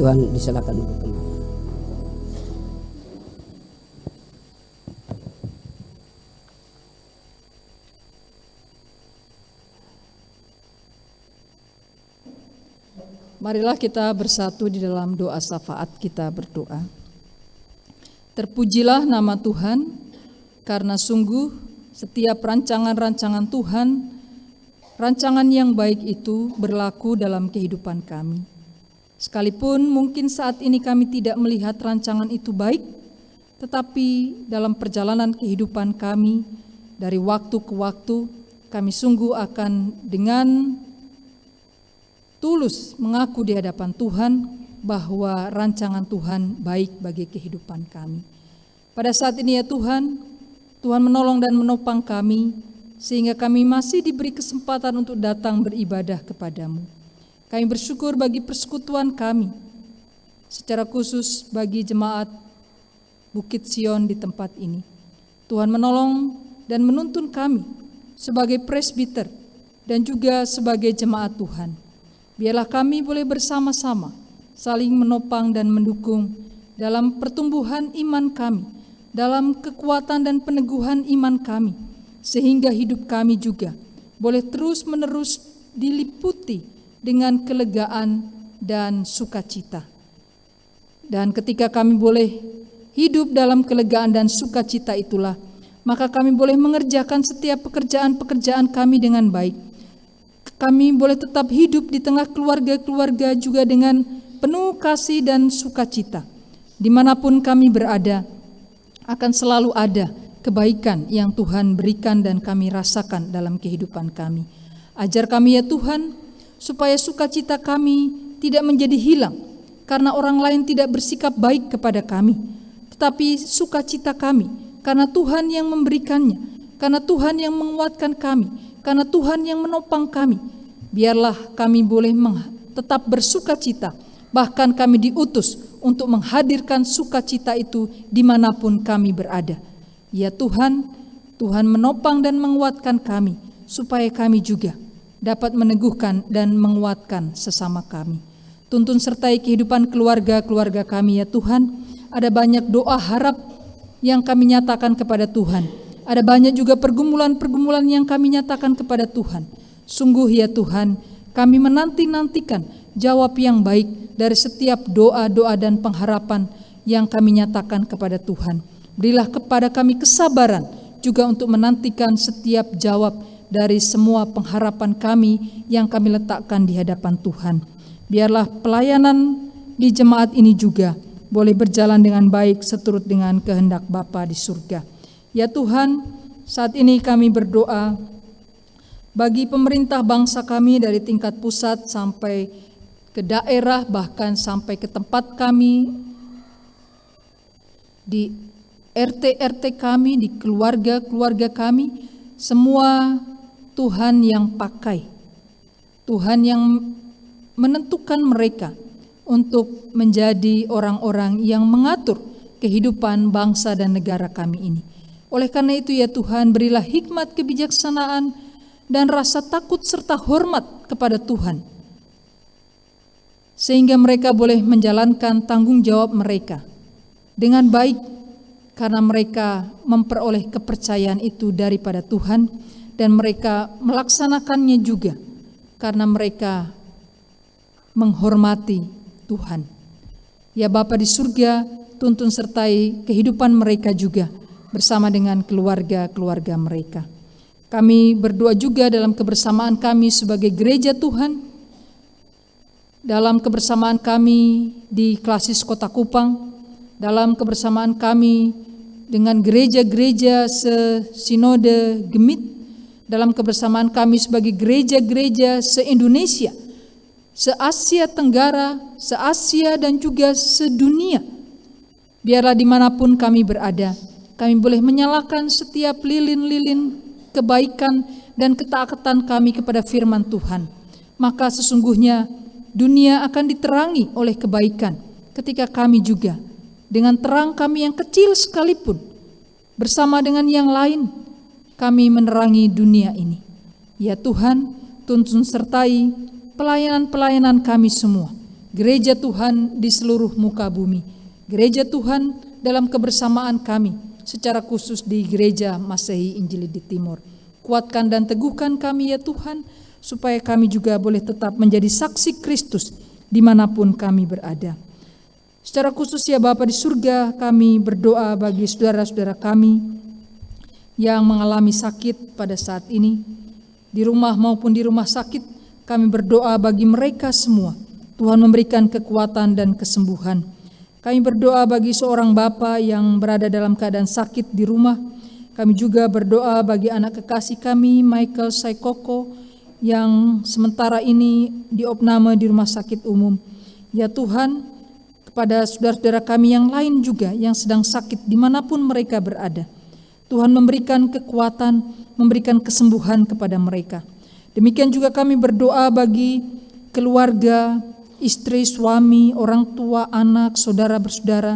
Tuhan disilakan untuk kembali. Marilah kita bersatu di dalam doa syafaat kita berdoa. Terpujilah nama Tuhan, karena sungguh setiap rancangan-rancangan Tuhan, rancangan yang baik itu berlaku dalam kehidupan kami. Sekalipun mungkin saat ini kami tidak melihat rancangan itu baik, tetapi dalam perjalanan kehidupan kami, dari waktu ke waktu, kami sungguh akan dengan tulus mengaku di hadapan Tuhan bahwa rancangan Tuhan baik bagi kehidupan kami. Pada saat ini ya Tuhan, Tuhan menolong dan menopang kami, sehingga kami masih diberi kesempatan untuk datang beribadah kepadamu. Kami bersyukur bagi persekutuan kami, secara khusus bagi jemaat Bukit Sion di tempat ini. Tuhan menolong dan menuntun kami sebagai presbiter dan juga sebagai jemaat Tuhan. Biarlah kami boleh bersama-sama saling menopang dan mendukung dalam pertumbuhan iman kami, dalam kekuatan dan peneguhan iman kami, sehingga hidup kami juga boleh terus-menerus diliputi dengan kelegaan dan sukacita. Dan ketika kami boleh hidup dalam kelegaan dan sukacita itulah, maka kami boleh mengerjakan setiap pekerjaan-pekerjaan kami dengan baik. Kami boleh tetap hidup di tengah keluarga-keluarga juga dengan penuh kasih dan sukacita. Dimanapun kami berada, akan selalu ada kebaikan yang Tuhan berikan dan kami rasakan dalam kehidupan kami. Ajar kami ya Tuhan, supaya sukacita kami tidak menjadi hilang karena orang lain tidak bersikap baik kepada kami, tetapi sukacita kami karena Tuhan yang memberikannya, karena Tuhan yang menguatkan kami, karena Tuhan yang menopang kami. Biarlah kami boleh tetap bersukacita, bahkan kami diutus untuk menghadirkan sukacita itu dimanapun kami berada. Ya Tuhan, Tuhan menopang dan menguatkan kami, supaya kami juga dapat meneguhkan dan menguatkan sesama kami. Tuntun sertai kehidupan keluarga-keluarga kami ya Tuhan. Ada banyak doa harap yang kami nyatakan kepada Tuhan. Ada banyak juga pergumulan-pergumulan yang kami nyatakan kepada Tuhan. Sungguh ya Tuhan, kami menanti-nantikan jawab yang baik dari setiap doa-doa dan pengharapan yang kami nyatakan kepada Tuhan. Berilah kepada kami kesabaran juga untuk menantikan setiap jawab dari semua pengharapan kami yang kami letakkan di hadapan Tuhan. Biarlah pelayanan di jemaat ini juga boleh berjalan dengan baik seturut dengan kehendak Bapa di surga. Ya Tuhan, saat ini kami berdoa bagi pemerintah bangsa kami dari tingkat pusat sampai ke daerah, bahkan sampai ke tempat kami, di RT-RT kami, di keluarga-keluarga kami, semua Tuhan yang pakai, Tuhan yang menentukan mereka untuk menjadi orang-orang yang mengatur kehidupan bangsa dan negara kami ini. Oleh karena itu ya Tuhan, berilah hikmat, kebijaksanaan, dan rasa takut serta hormat kepada Tuhan, sehingga mereka boleh menjalankan tanggung jawab mereka dengan baik, karena mereka memperoleh kepercayaan itu daripada Tuhan, dan mereka melaksanakannya juga karena mereka menghormati Tuhan. Ya Bapa di surga, tuntun sertai kehidupan mereka juga bersama dengan keluarga-keluarga mereka. Kami berdoa juga dalam kebersamaan kami sebagai gereja Tuhan, dalam kebersamaan kami di Klasis Kota Kupang, dalam kebersamaan kami dengan gereja-gereja se-Sinode Gemit, dalam kebersamaan kami sebagai gereja-gereja se-Indonesia, se-Asia Tenggara, se-Asia dan juga sedunia. Biarlah dimanapun kami berada, kami boleh menyalakan setiap lilin-lilin kebaikan dan ketaatan kami kepada firman Tuhan. Maka sesungguhnya dunia akan diterangi oleh kebaikan ketika kami juga dengan terang kami yang kecil sekalipun, bersama dengan yang lain, kami menerangi dunia ini. Ya Tuhan, tuntun sertai pelayanan-pelayanan kami semua, gereja Tuhan di seluruh muka bumi, gereja Tuhan dalam kebersamaan kami, secara khusus di Gereja Masehi Injili di Timur. Kuatkan dan teguhkan kami ya Tuhan, supaya kami juga boleh tetap menjadi saksi Kristus dimanapun kami berada. Secara khusus ya Bapa di surga, kami berdoa bagi saudara-saudara kami yang mengalami sakit pada saat ini, di rumah maupun di rumah sakit. Kami berdoa bagi mereka semua, Tuhan memberikan kekuatan dan kesembuhan. Kami berdoa bagi seorang bapa yang berada dalam keadaan sakit di rumah. Kami juga berdoa bagi anak kekasih kami, Michael Saikoko, yang sementara ini diopname di rumah sakit umum. Ya Tuhan, kepada saudara-saudara kami yang lain juga yang sedang sakit dimanapun mereka berada, Tuhan memberikan kekuatan, memberikan kesembuhan kepada mereka. Demikian juga kami berdoa bagi keluarga, istri, suami, orang tua, anak, saudara bersaudara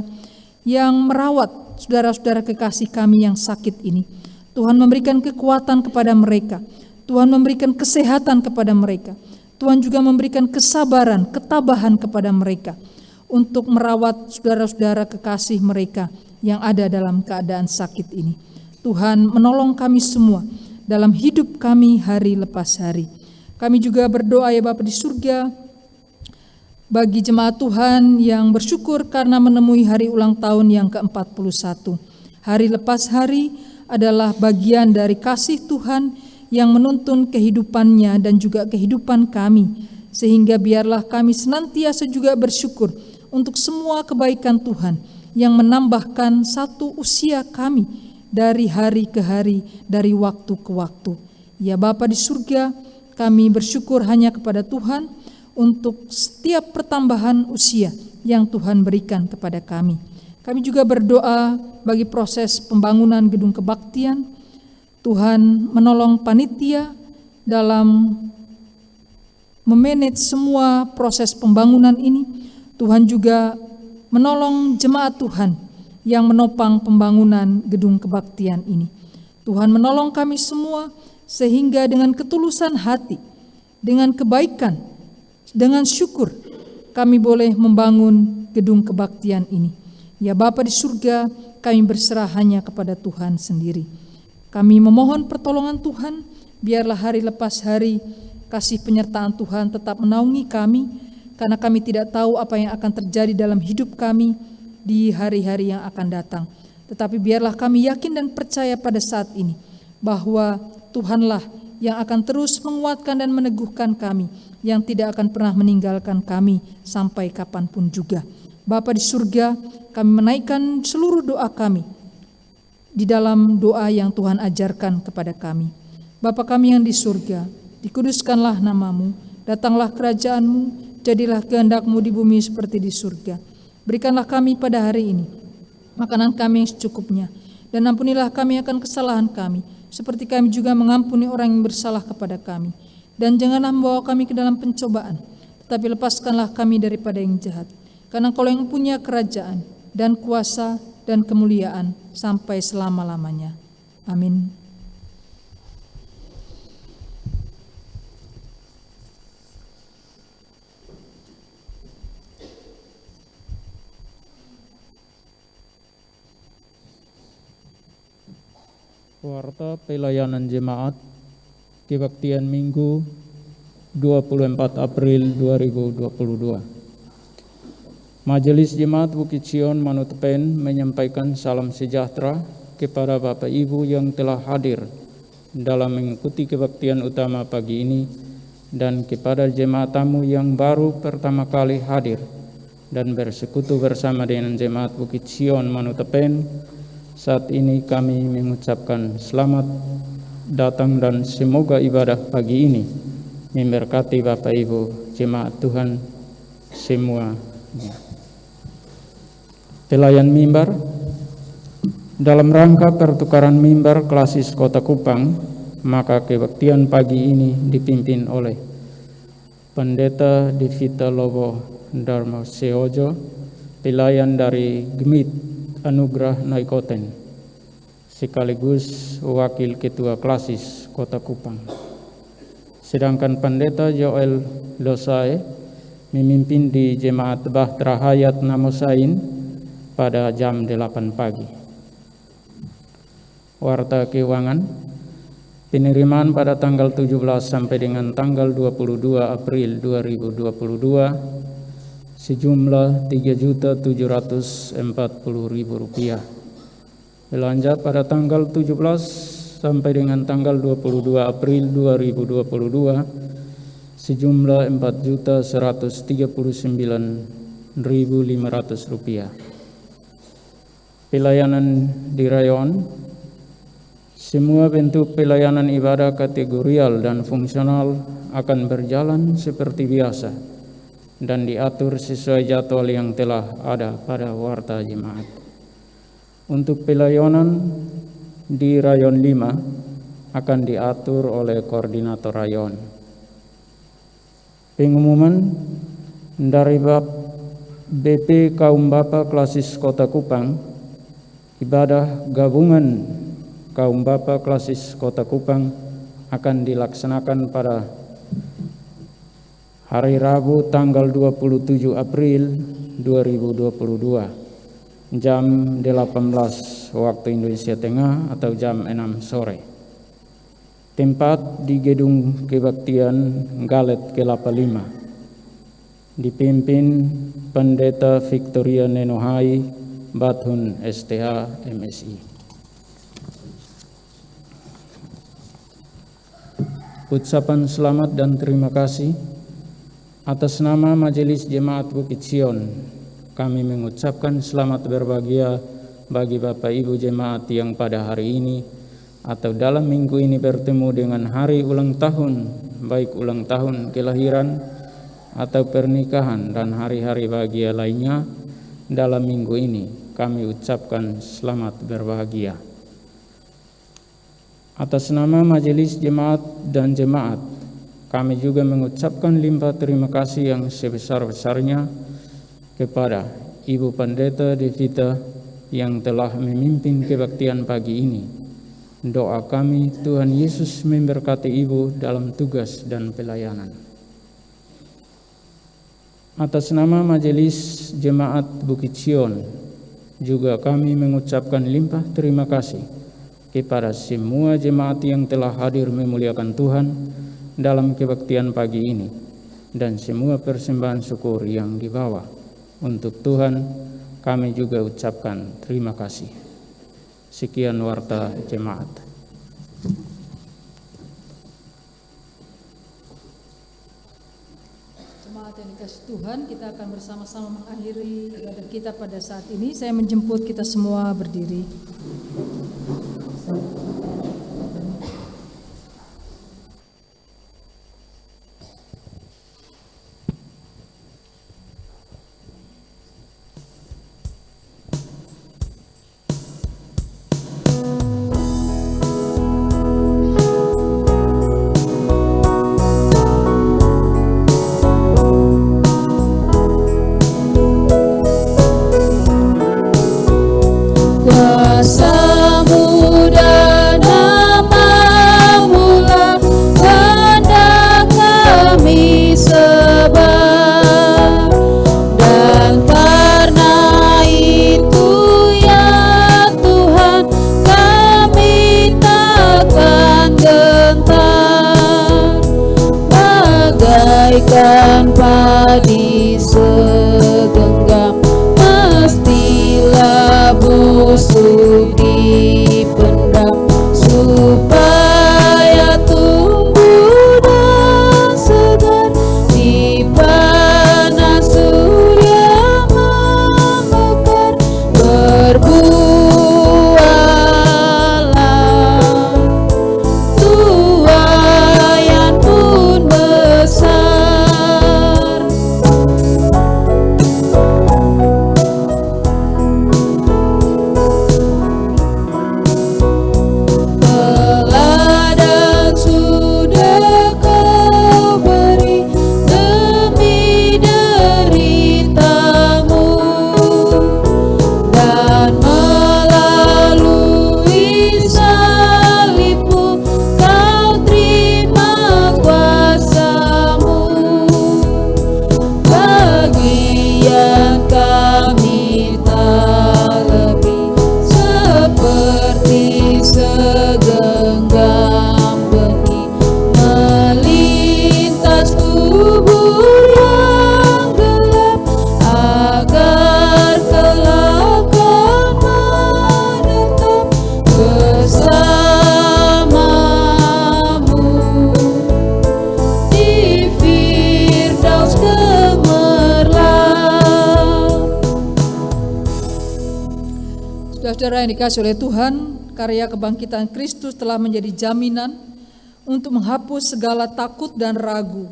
yang merawat saudara-saudara kekasih kami yang sakit ini. Tuhan memberikan kekuatan kepada mereka, Tuhan memberikan kesehatan kepada mereka, Tuhan juga memberikan kesabaran, ketabahan kepada mereka untuk merawat saudara-saudara kekasih mereka yang ada dalam keadaan sakit ini. Tuhan menolong kami semua dalam hidup kami hari lepas hari. Kami juga berdoa ya Bapa di surga bagi jemaat Tuhan yang bersyukur karena menemui hari ulang tahun yang ke-41. Hari lepas hari adalah bagian dari kasih Tuhan yang menuntun kehidupannya dan juga kehidupan kami, sehingga biarlah kami senantiasa juga bersyukur untuk semua kebaikan Tuhan yang menambahkan satu usia kami dari hari ke hari, dari waktu ke waktu. Ya Bapa di surga, kami bersyukur hanya kepada Tuhan untuk setiap pertambahan usia yang Tuhan berikan kepada kami. Kami juga berdoa bagi proses pembangunan gedung kebaktian. Tuhan menolong panitia dalam memanage semua proses pembangunan ini. Tuhan juga menolong jemaat Tuhan yang menopang pembangunan gedung kebaktian ini. Tuhan menolong kami semua sehingga dengan ketulusan hati, dengan kebaikan, dengan syukur kami boleh membangun gedung kebaktian ini. Ya Bapa di surga, kami berserah hanya kepada Tuhan sendiri. Kami memohon pertolongan Tuhan, biarlah hari lepas hari kasih penyertaan Tuhan tetap menaungi kami, karena kami tidak tahu apa yang akan terjadi dalam hidup kami di hari-hari yang akan datang. Tetapi biarlah kami yakin dan percaya pada saat ini bahwa Tuhanlah yang akan terus menguatkan dan meneguhkan kami, yang tidak akan pernah meninggalkan kami sampai kapanpun juga. Bapa di surga, kami menaikkan seluruh doa kami di dalam doa yang Tuhan ajarkan kepada kami. Bapa kami yang di surga, dikuduskanlah namamu, datanglah kerajaanmu, jadilah kehendak-Mu di bumi seperti di surga. Berikanlah kami pada hari ini makanan kami yang secukupnya, dan ampunilah kami akan kesalahan kami, seperti kami juga mengampuni orang yang bersalah kepada kami. Dan janganlah membawa kami ke dalam pencobaan, tetapi lepaskanlah kami daripada yang jahat. Karena Engkau yang punya kerajaan dan kuasa dan kemuliaan sampai selama-lamanya. Amin. Warta pelayanan jemaat kebaktian Minggu 24 April 2022. Majelis Jemaat Bukit Sion Manutepen menyampaikan salam sejahtera kepada Bapak Ibu yang telah hadir dalam mengikuti kebaktian utama pagi ini, dan kepada jemaat tamu yang baru pertama kali hadir dan bersekutu bersama dengan Jemaat Bukit Sion Manutepen. Saat ini kami mengucapkan selamat datang dan semoga ibadah pagi ini memberkati Bapak Ibu jemaat Tuhan semua. Pelayan mimbar dalam rangka pertukaran mimbar klasis Kota Kupang, maka kebaktian pagi ini dipimpin oleh Pendeta Divita Lobo Dharma Seojo, pelayan dari Gemit Anugerah Naikoten, sekaligus wakil ketua klasis Kota Kupang. Sedangkan Pendeta Joel Losai memimpin di Jemaat Bahtera Hayat Namosain pada jam 8 pagi. Warta keuangan, penerimaan pada tanggal 17 sampai dengan tanggal 22 April 2022 sejumlah Rp3.740.000. Belanja pada tanggal 17 sampai dengan tanggal 22 April 2022 sejumlah Rp4.139.500. Pelayanan di rayon. Semua bentuk pelayanan ibadah kategorial dan fungsional akan berjalan seperti biasa dan diatur sesuai jadwal yang telah ada pada Warta Jemaat. Untuk pelayanan di Rayon 5 akan diatur oleh Koordinator Rayon. Pengumuman dari BP Kaum Bapa Klasis Kota Kupang, ibadah gabungan Kaum Bapa Klasis Kota Kupang akan dilaksanakan pada hari Rabu tanggal 27 April 2022 jam 18 waktu Indonesia Tengah atau jam 6 sore. Tempat di Gedung Kebaktian Galet Kelapa 5. Dipimpin Pendeta Victoria Nenohai Bathun STH MSI. Ucapan selamat dan terima kasih atas nama Majelis Jemaat Bukit Sion. Kami mengucapkan selamat berbahagia bagi Bapak Ibu Jemaat yang pada hari ini atau dalam minggu ini bertemu dengan hari ulang tahun, baik ulang tahun kelahiran atau pernikahan dan hari-hari bahagia lainnya dalam minggu ini. Kami ucapkan selamat berbahagia. Atas nama Majelis Jemaat dan Jemaat, kami juga mengucapkan limpah terima kasih yang sebesar-besarnya kepada Ibu Pendeta Devita yang telah memimpin kebaktian pagi ini. Doa kami, Tuhan Yesus memberkati Ibu dalam tugas dan pelayanan. Atas nama Majelis Jemaat Bukit Sion, juga kami mengucapkan limpah terima kasih kepada semua jemaat yang telah hadir memuliakan Tuhan dalam kebaktian pagi ini dan semua persembahan syukur yang dibawa untuk Tuhan. Kami juga ucapkan terima kasih. Sekian Warta Jemaat. Jemaat yang dikasih Tuhan, kita akan bersama-sama mengakhiri ibadah kita pada saat ini. Saya menjemput kita semua berdiri. Kuasa-Mu dan nama-Mu-lah hendak kami sebar, dan karena itu ya Tuhan kami takkan gentar, bagaikan padi segenggam mestilah busuk dipendam supaya tumbuh dan segar di panas surya memekar. Berbuahlah tuaian pun besar. Saudara yang dikasihi oleh Tuhan, karya kebangkitan Kristus telah menjadi jaminan untuk menghapus segala takut dan ragu,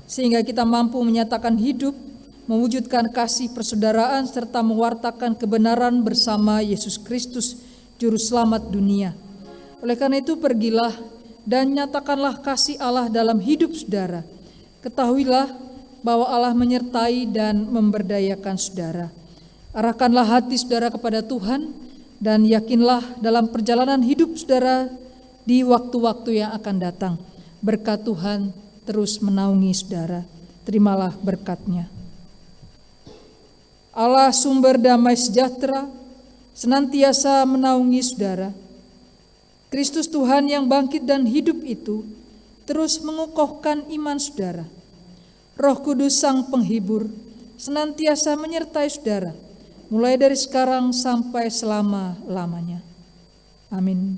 sehingga kita mampu menyatakan hidup, mewujudkan kasih persaudaraan, serta mewartakan kebenaran bersama Yesus Kristus, Juru Selamat dunia. Oleh karena itu, pergilah dan nyatakanlah kasih Allah dalam hidup saudara. Ketahuilah bahwa Allah menyertai dan memberdayakan saudara. Arahkanlah hati saudara kepada Tuhan, dan yakinlah dalam perjalanan hidup saudara di waktu-waktu yang akan datang. Berkat Tuhan terus menaungi saudara. Terimalah berkat-Nya. Allah sumber damai sejahtera senantiasa menaungi saudara. Kristus Tuhan yang bangkit dan hidup itu terus mengukuhkan iman saudara. Roh Kudus Sang Penghibur senantiasa menyertai saudara, mulai dari sekarang sampai selama-lamanya. Amin.